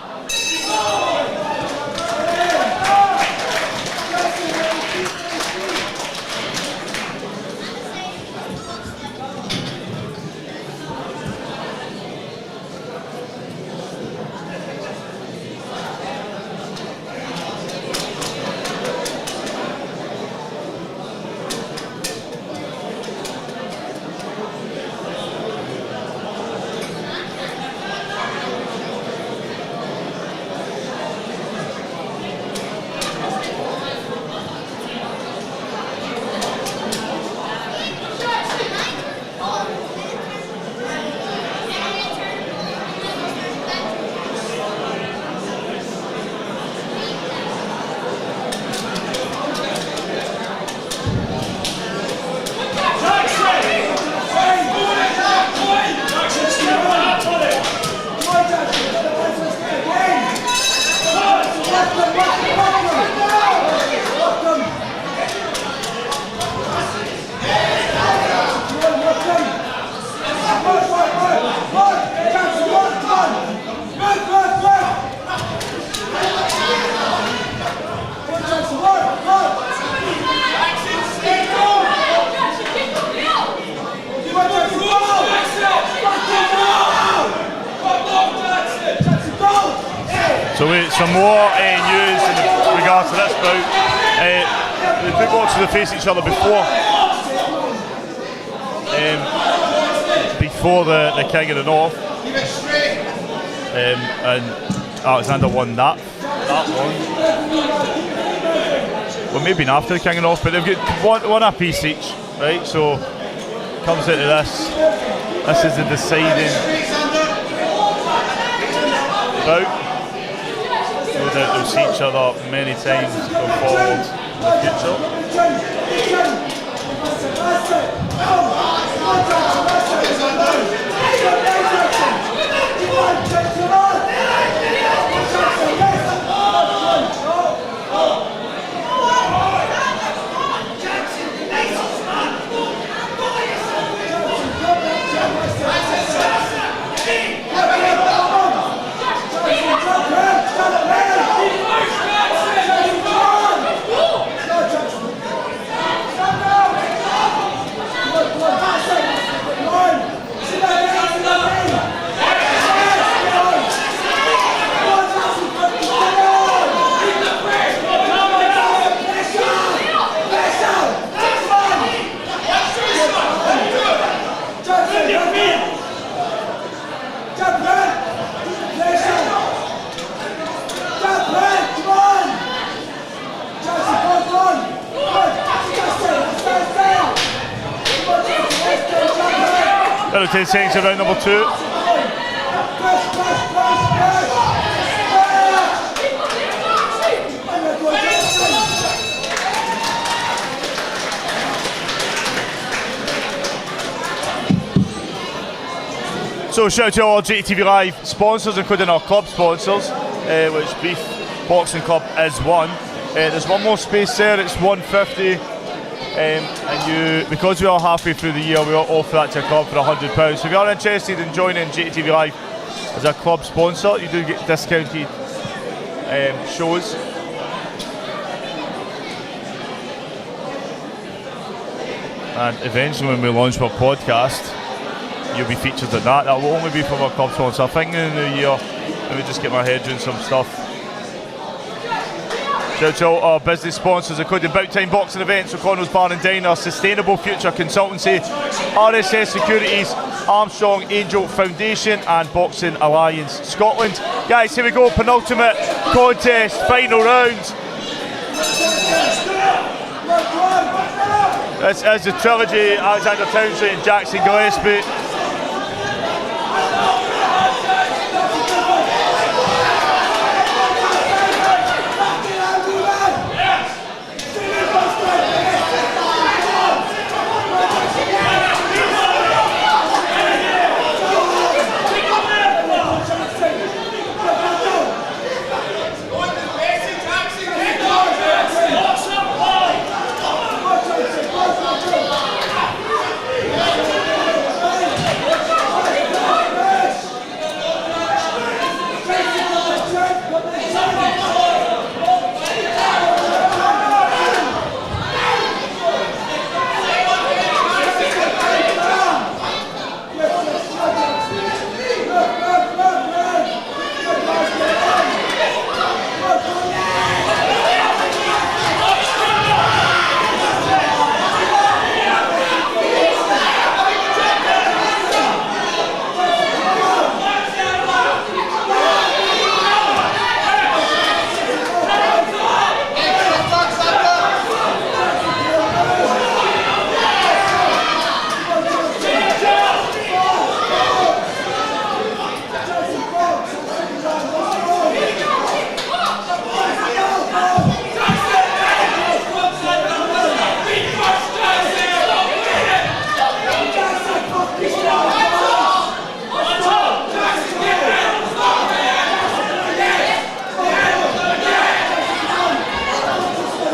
[SPEAKER 2] So some more news in regards to this bout. The two boxers have faced each other before. Before the King of the North. And Alexander won that one. Well, maybe after the King of the North, but they've got one apiece each, right? So comes into this. This is the deciding bout. No doubt they'll see each other many times going forward in the future. Another 10 seconds of round number 2. So shout out to all our JATV Live sponsors, including our club sponsors, which Beath Boxing Club is one. There's one more space there, it's 150. And because we are halfway through the year, we are offer that to a club for £100. So if you are interested in joining JATV Live as a club sponsor, you do get discounted shows. And eventually when we launch our podcast, you'll be featured in that. That will only be from our club sponsor. I think in the new year, maybe just get my head doing some stuff. Shout out to all our business sponsors, including Bout Time Boxing Events, O'Connell's Bar and Diner, Sustainable Future Consultancy, RSS Securities, Armstrong Angel Foundation and Boxing Alliance Scotland. Guys, here we go, penultimate contest, final round. This is the trilogy, Alexander Townsley and Jackson Gillespie.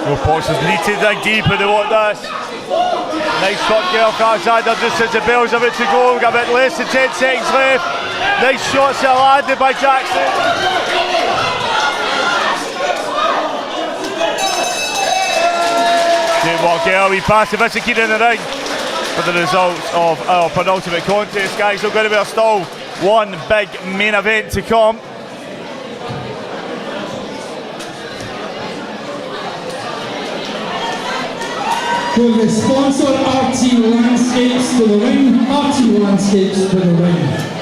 [SPEAKER 2] Both boxers need to dig deep and they want this. Nice shot, Alexander, just as the bell's about to go. We've got a bit less than 10 seconds left. Nice shots that are landed by Jackson. Great work, Gale. We pass to Vincent Keane in the ring for the results of our penultimate contest, guys. We're going to be still one big main event to come.
[SPEAKER 1] Will the sponsor RT Landscapes to the ring? RT Landscapes to the ring.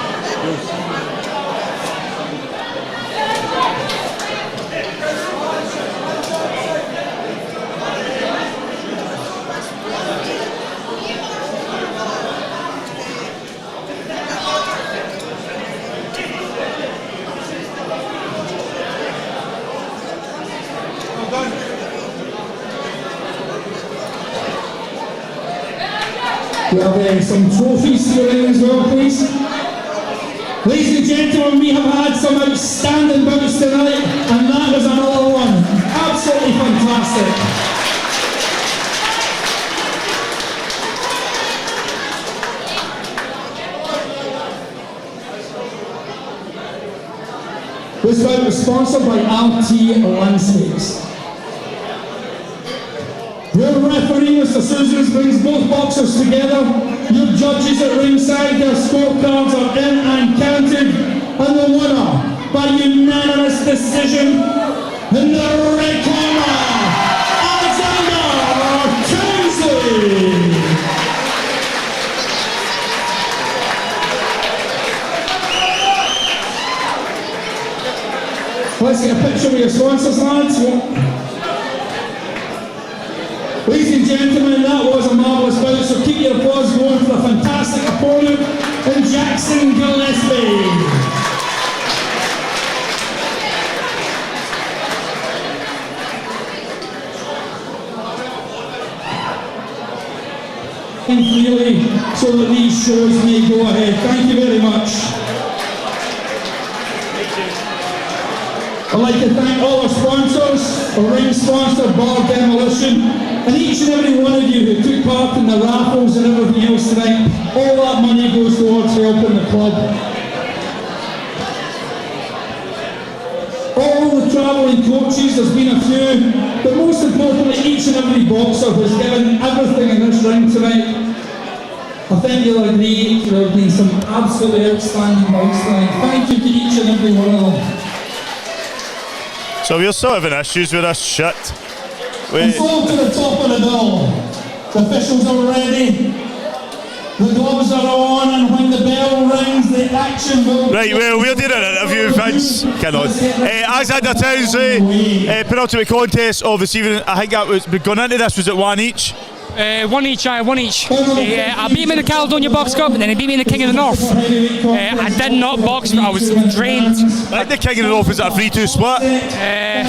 [SPEAKER 1] We have some trophies to the ring as well, please. Ladies and gentlemen, we have had some outstanding bouts tonight, and that was another one. Absolutely fantastic. This bout was sponsored by RT Landscapes. Your referee, Mr. Susan, brings both boxers together. Your judges at ringside, their scorecards are in and counted. And the winner, by unanimous decision, in the red corner, Alexander Townsley. Let's get a picture with your sponsors, lads. Ladies and gentlemen, that was a marvellous bout, so keep your applause going for a fantastic opponent in Jackson Gillespie. Freely, so that these shows may go ahead. Thank you very much. I'd like to thank all our sponsors, our ring sponsor, Bar Demolition, and each and every one of you who took part in the raffles and everything else tonight. All that money goes towards helping the club. All the travelling coaches, there's been a few, but most importantly, each and every boxer has given everything in this ring tonight. I think you'll agree there have been some absolutely outstanding bouts tonight. Thank you to each and every one of them.
[SPEAKER 2] So we're still having issues with this shit.
[SPEAKER 1] And so to the top of the bill. The officials are ready. The gloves are on, and when the bell rings, the action will...
[SPEAKER 2] Right, well, we're doing an interview, Vince. Cannot. Alexander Townsley, penultimate contest of this evening. I think that was, going into this, was it one each?
[SPEAKER 6] One each. I beat him in the Caledonia Box Cup, and then he beat me in the King of the North. I did not box, but I was trained.
[SPEAKER 2] I think the King of the North was that 3-2 split?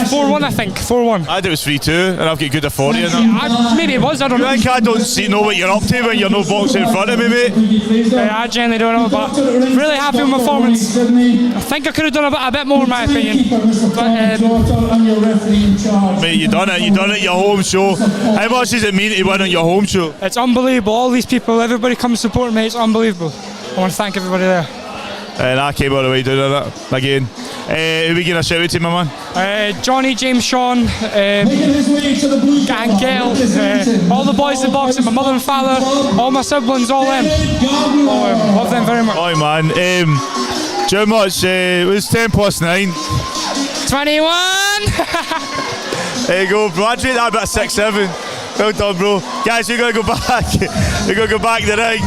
[SPEAKER 6] 4-1, I think. 4-1.
[SPEAKER 2] I think it was 3-2, and I've got good authority in that.
[SPEAKER 6] Maybe it was, I don't know.
[SPEAKER 2] I think I don't know what you're up to when you're no boxing in front of me, mate.
[SPEAKER 6] I generally don't know, but really happy with my performance. I think I could have done a bit more, in my opinion. But,
[SPEAKER 2] mate, you done it, your home show. How much does it mean to win on your home show?
[SPEAKER 6] It's unbelievable. All these people, everybody comes to support me. It's unbelievable. I want to thank everybody there.
[SPEAKER 2] And I came all the way down on it again. Who are we going to shout out to, my man?
[SPEAKER 6] Johnny, James, Sean, Gang Gale, all the boys in boxing, my mother and father, all my siblings, all them. Love them very much.
[SPEAKER 2] Oh man, how much? It was 10 plus 9.
[SPEAKER 6] 21!
[SPEAKER 2] There you go, bro. I treat that about 6-7. Well done, bro. Guys, we're going to go back. We're going to go back to the ring.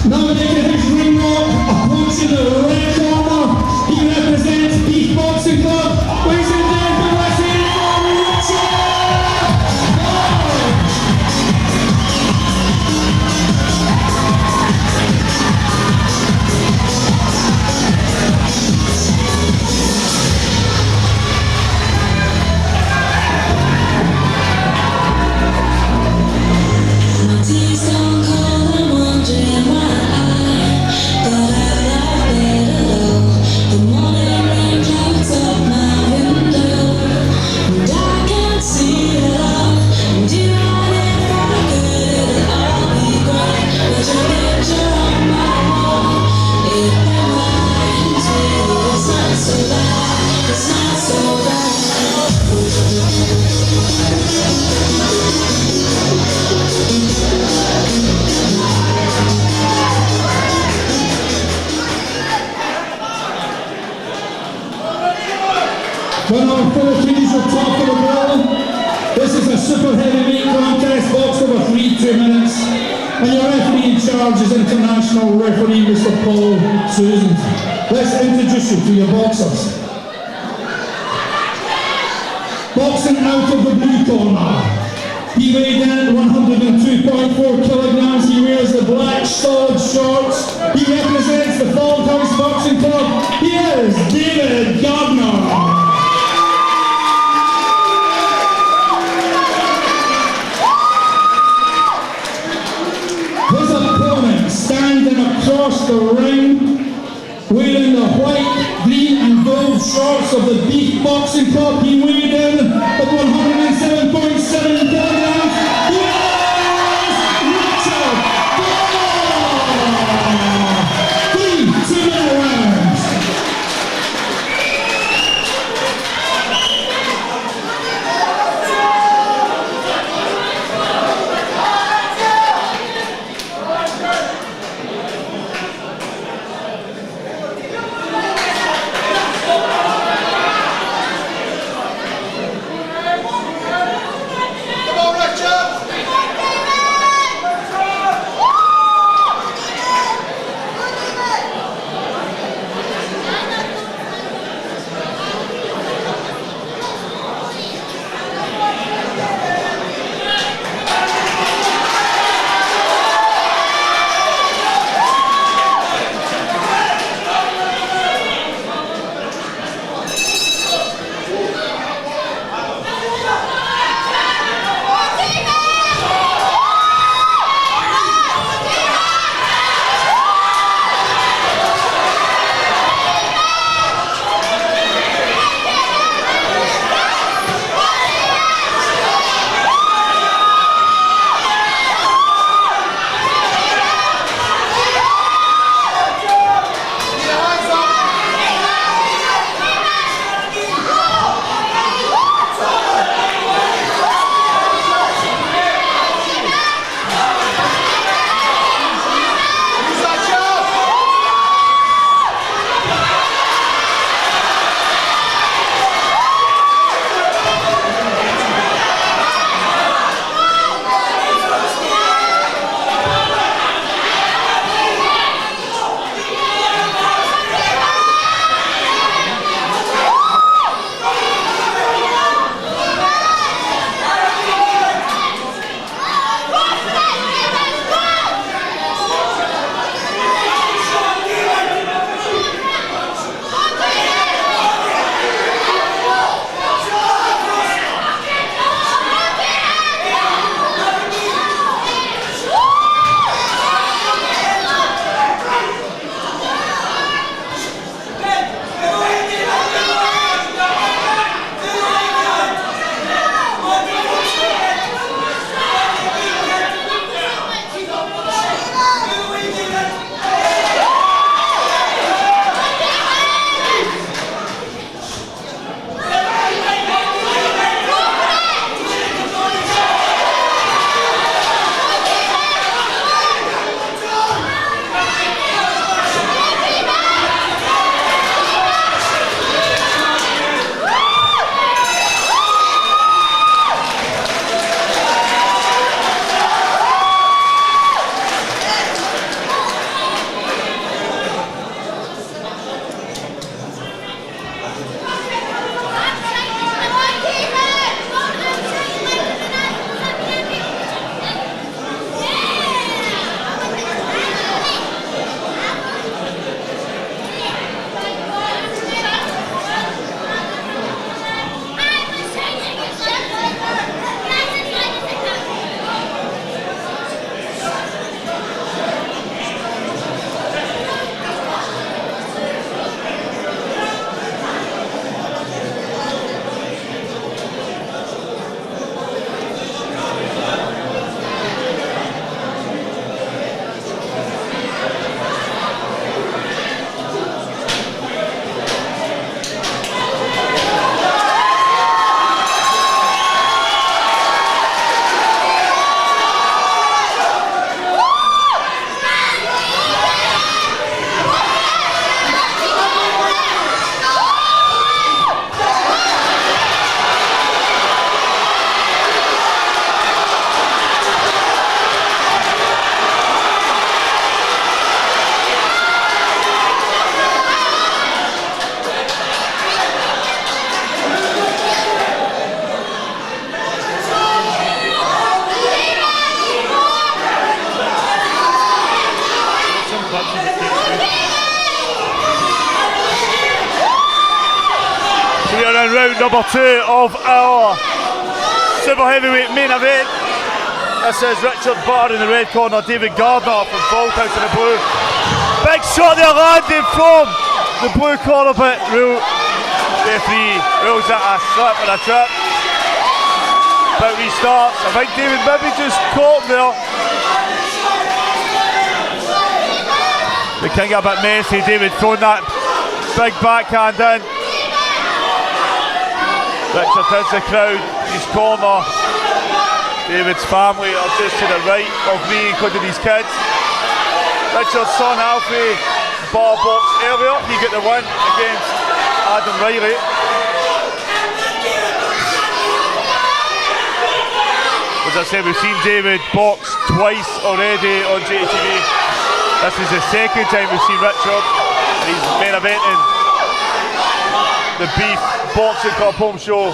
[SPEAKER 1] Now making his ring walk, approaching the red corner, he represents Beath Boxing Club. Ladies and gentlemen, let's hear it for Hutcherson!
[SPEAKER 7] Don't call them wondering why, but I love better love.
[SPEAKER 1] When our Philippines are top of the ball, this is a super heavyweight contest, boxed over 2 minutes. And your referee in charge is international referee Mr. Paul Susan. Let's introduce you to your boxers. Boxing out of the blue corner. He weighed in at 102.4 kilograms. He wears the black solid shorts. He represents the Ford House Boxing Club. He is David Gardner. His opponent standing across the ring, wearing the white, green and gold shorts of the Beath Boxing Club. He weighed in at 107.7 kilograms. He is Richard Bout. 3 2-minute rounds.
[SPEAKER 2] We are in round number 2 of our super heavyweight main event. This is Richard Barr in the red corner, David Gardner from Bout in the blue. Big shot there landing from the blue corner, but referee rules it a slip and a trip. But restarts. I think David maybe just caught him there. The king a bit messy. David throwing that big backhand in. Richard hits the crowd, his corner. David's family are just to the right of me, including his kids. Richard's son Alfie bar box earlier, he got the win against Adam Riley. As I said, we've seen David box twice already on JATV. This is the second time we've seen Richard. He's main eventing the Beath Boxing Club home show.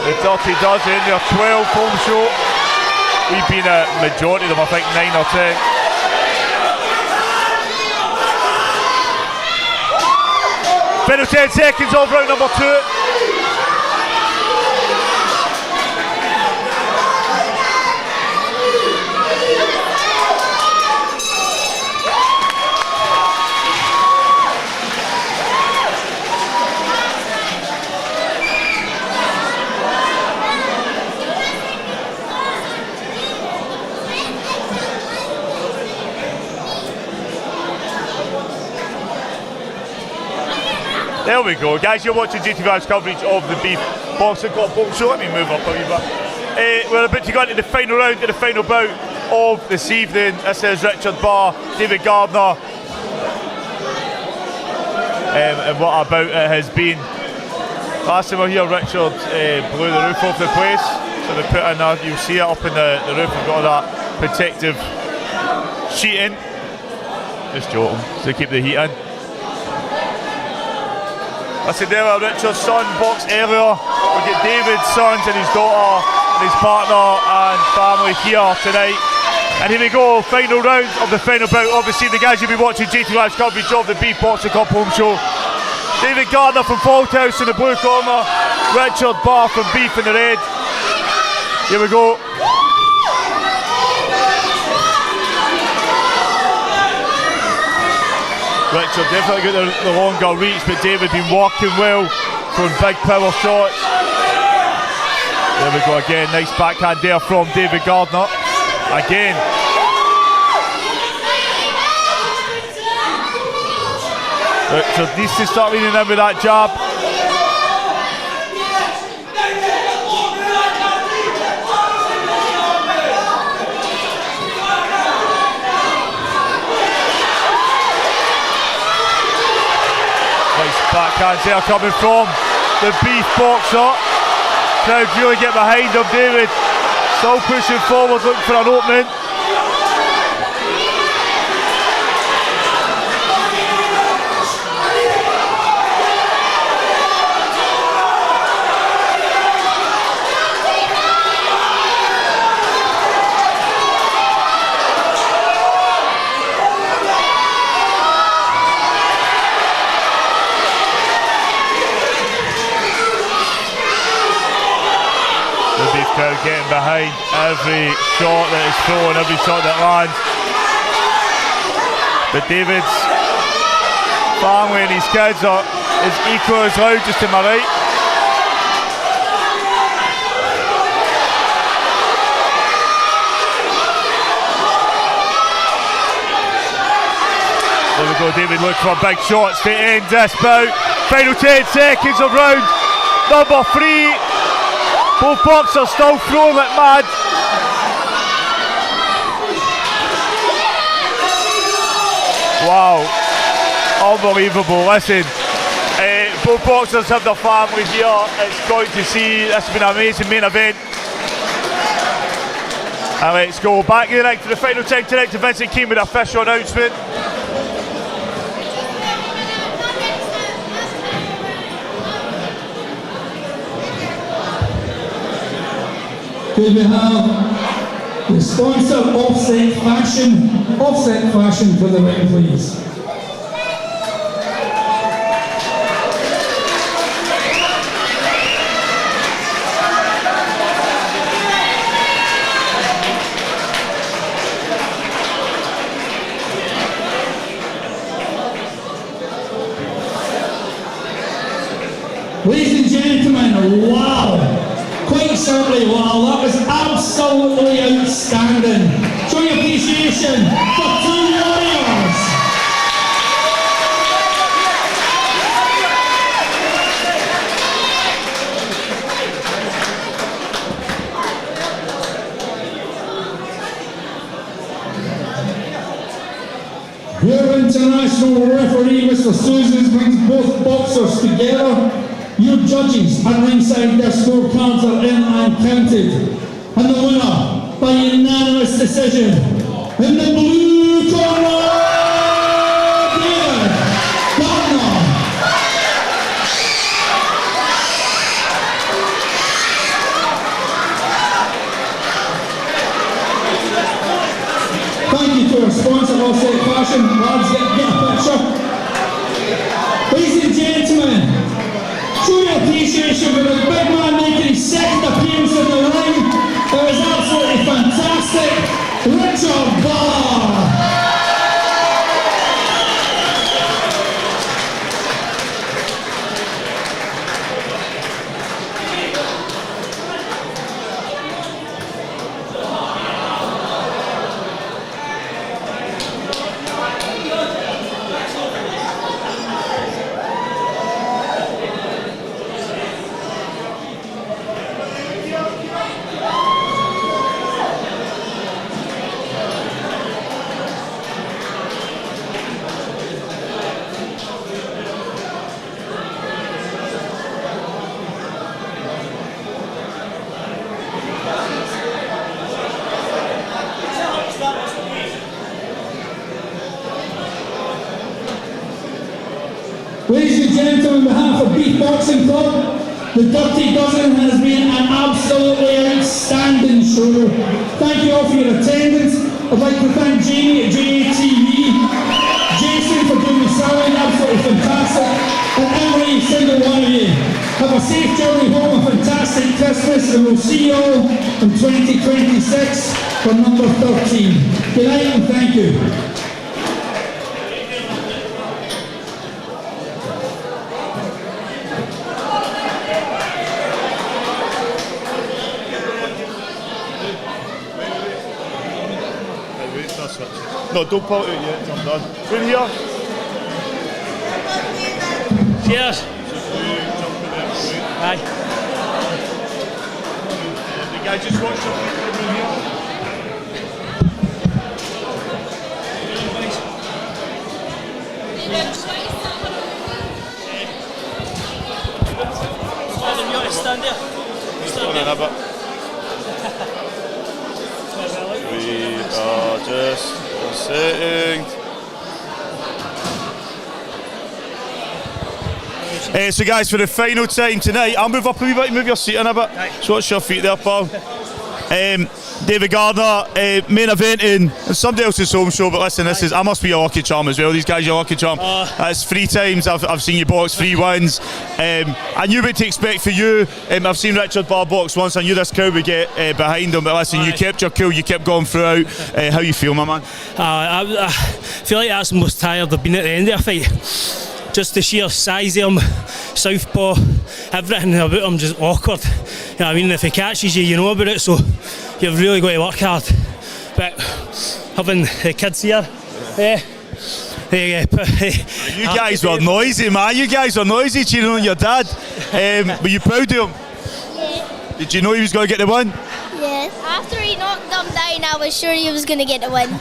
[SPEAKER 2] The Derty dozen, their 12th home show. We've been a majority of them, I think 9 or 10. Final 10 seconds of round number 2. There we go, guys. You're watching JATV's coverage of the Beath Boxing Club home show. Let me move up a wee bit. We're about to go into the final round, to the final bout of this evening. This is Richard Barr, David Gardner, and what a bout it has been. Last time we were here, Richard blew the roof off the place, so they put in there. You'll see it up in the roof. We've got all that protective sheeting. Just joking, to keep the heat in. I said there, Richard's son boxed earlier. We get David's sons and his daughter and his partner and family here tonight. And here we go, final round of the final bout. Obviously the guys you'll be watching JATV's coverage of the Beath Boxing Club home show. David Gardner from Falthouse in the blue corner, Richard Barr from Beath in the red. Here we go. Richard definitely got the longer reach, but David been working well, throwing big power shots. There we go again, nice backhand there from David Gardner. Again. Richard needs to start leaning in with that jab. Backhands there coming from the Beath boxer. Crowd really get behind him. David still pushing forward, looking for an opening. Crowd getting behind every shot that is thrown, every shot that lands. But David's family and his kids are as equal as loud, just to my right. There we go, David looking for big shots to end this bout. Final 10 seconds of round number 3. Both boxers still throwing like mad. Wow, unbelievable. Listen, both boxers have their families here. It's going to see, this has been an amazing main event. And let's go back to the final time tonight to Vincent Keane with an official announcement.
[SPEAKER 1] Here we have the sponsor, Offset Fashion for the ring, please. Ladies and gentlemen, wow. Quite simply, wow, that was absolutely outstanding. Show your appreciation for two warriors. Your international referee, Mr. Susan, brings both boxers together. Your judges at ringside, their scorecards are in and counted. And the winner, by unanimous decision, in the blue corner, Gardner. Thank you to our sponsor, Offset Fashion. Lads, get a picture. Ladies and gentlemen, show your appreciation for the big man making his second appearance in the ring. It was absolutely fantastic. Richard Bout. Ladies and gentlemen, on behalf of Beath Boxing Club, the Derty Dozen has been an absolutely outstanding show. Thank you all for your attendance. I'd like to thank Jamie at JATV, Jason for doing the sound, absolutely fantastic, and every single one of you. Have a safe journey home, a fantastic Christmas, and we'll see you all in 2026 for number 13. Good night and thank you.
[SPEAKER 2] No, don't pull it out yet, I'm done. We're here.
[SPEAKER 7] Cheers. Aye.
[SPEAKER 2] The guy just watched your feet from here.
[SPEAKER 7] You want to stand there?
[SPEAKER 2] Stand in a bit. We are just sitting. So guys, for the final time tonight, I'll move up a wee bit, move your seat in a bit. So watch your feet there, pal. David Gardner, main eventing, and somebody else's home show, but listen, I must be your lucky charm as well. These guys, your lucky charm. That's 3 times I've seen you box, 3 wins. I knew what to expect for you. I've seen Richard Barr box once, I knew this crowd would get behind him, but listen, you kept your cool, you kept going throughout. How you feel, my man?
[SPEAKER 7] I feel like that's the most tired I've been at the end of a fight. Just the sheer size of him, southpaw, everything about him just awkward. You know what I mean? If he catches you, you know about it, so you've really got to work hard. But having the kids here,
[SPEAKER 2] you guys were noisy, man. You guys were noisy cheering on your dad. Were you proud of him?
[SPEAKER 8] Yeah.
[SPEAKER 2] Did you know he was going to get the win?
[SPEAKER 8] Yes. After he knocked them down, I was sure he was going to get the win.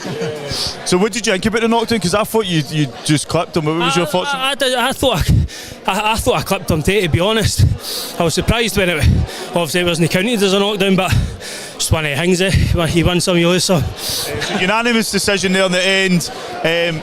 [SPEAKER 2] So what did you think about the knockdown? Because I thought you just clipped him. What was your thoughts?
[SPEAKER 7] I thought I clipped him too, to be honest. I was surprised when obviously it wasn't counted as a knockdown, but just one of the things, you win some, you lose some.
[SPEAKER 2] Unanimous decision there in the end.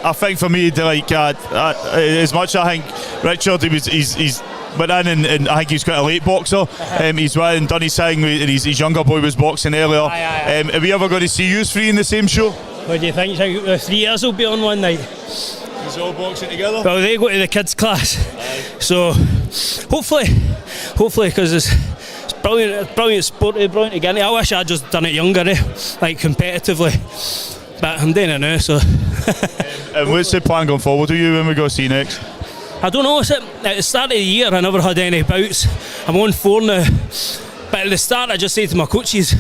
[SPEAKER 2] I think for me, as much as I think Richard, he's went in and I think he's quite a late boxer. He's went and done his thing, and his younger boy was boxing earlier. Are we ever going to see you 3 in the same show?
[SPEAKER 7] What do you think? The 3 years will be on one night.
[SPEAKER 2] Is all boxing together?
[SPEAKER 7] Well, they go to the kids' class. So hopefully, because it's brilliant sport, brilliant to get into. I wish I'd just done it younger, like competitively. But I'm doing it now, so.
[SPEAKER 2] And what's the plan going forward with you when we go see you next?
[SPEAKER 7] I don't know, at the start of the year I never had any bouts. I'm on 4 now, but at the start I just said to my coaches,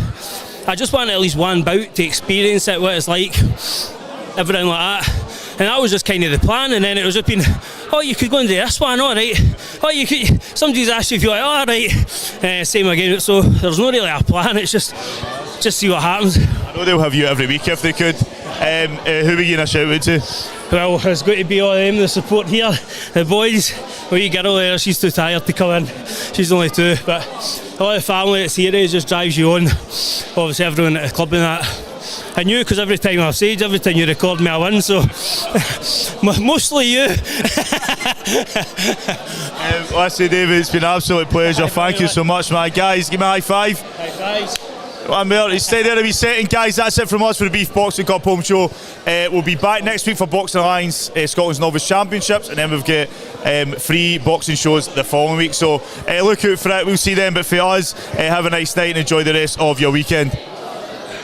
[SPEAKER 7] I just want at least one bout to experience it, what it's like, everything like that. And that was just kind of the plan, and then it was just been, oh, you could go and do this one, alright. Oh, you could, somebody's asked you if you're like, oh, alright. Same again, so there's not really a plan, it's just see what happens.
[SPEAKER 2] I know they'll have you every week if they could. Who are you going to shout out to?
[SPEAKER 7] Well, it's going to be all them, the support here, the boys. The wee girl there, she's too tired to come in. She's only 2, but a lot of family that's here, it just drives you on. Obviously everyone at the club and that. I knew, because every time I've said, every time you record me I win, so mostly you.
[SPEAKER 2] Listen, David, it's been an absolute pleasure. Thank you so much, my guys. Give me a high five.
[SPEAKER 7] High fives.
[SPEAKER 2] I'm there. Stay there to be setting, guys. That's it from us for the Beath Boxing Cup home show. We'll be back next week for Boxing Alliance Scotland's Novice Championships, and then we've got 3 boxing shows the following week. So look out for it. We'll see them. But for us, have a nice night and enjoy the rest of your weekend.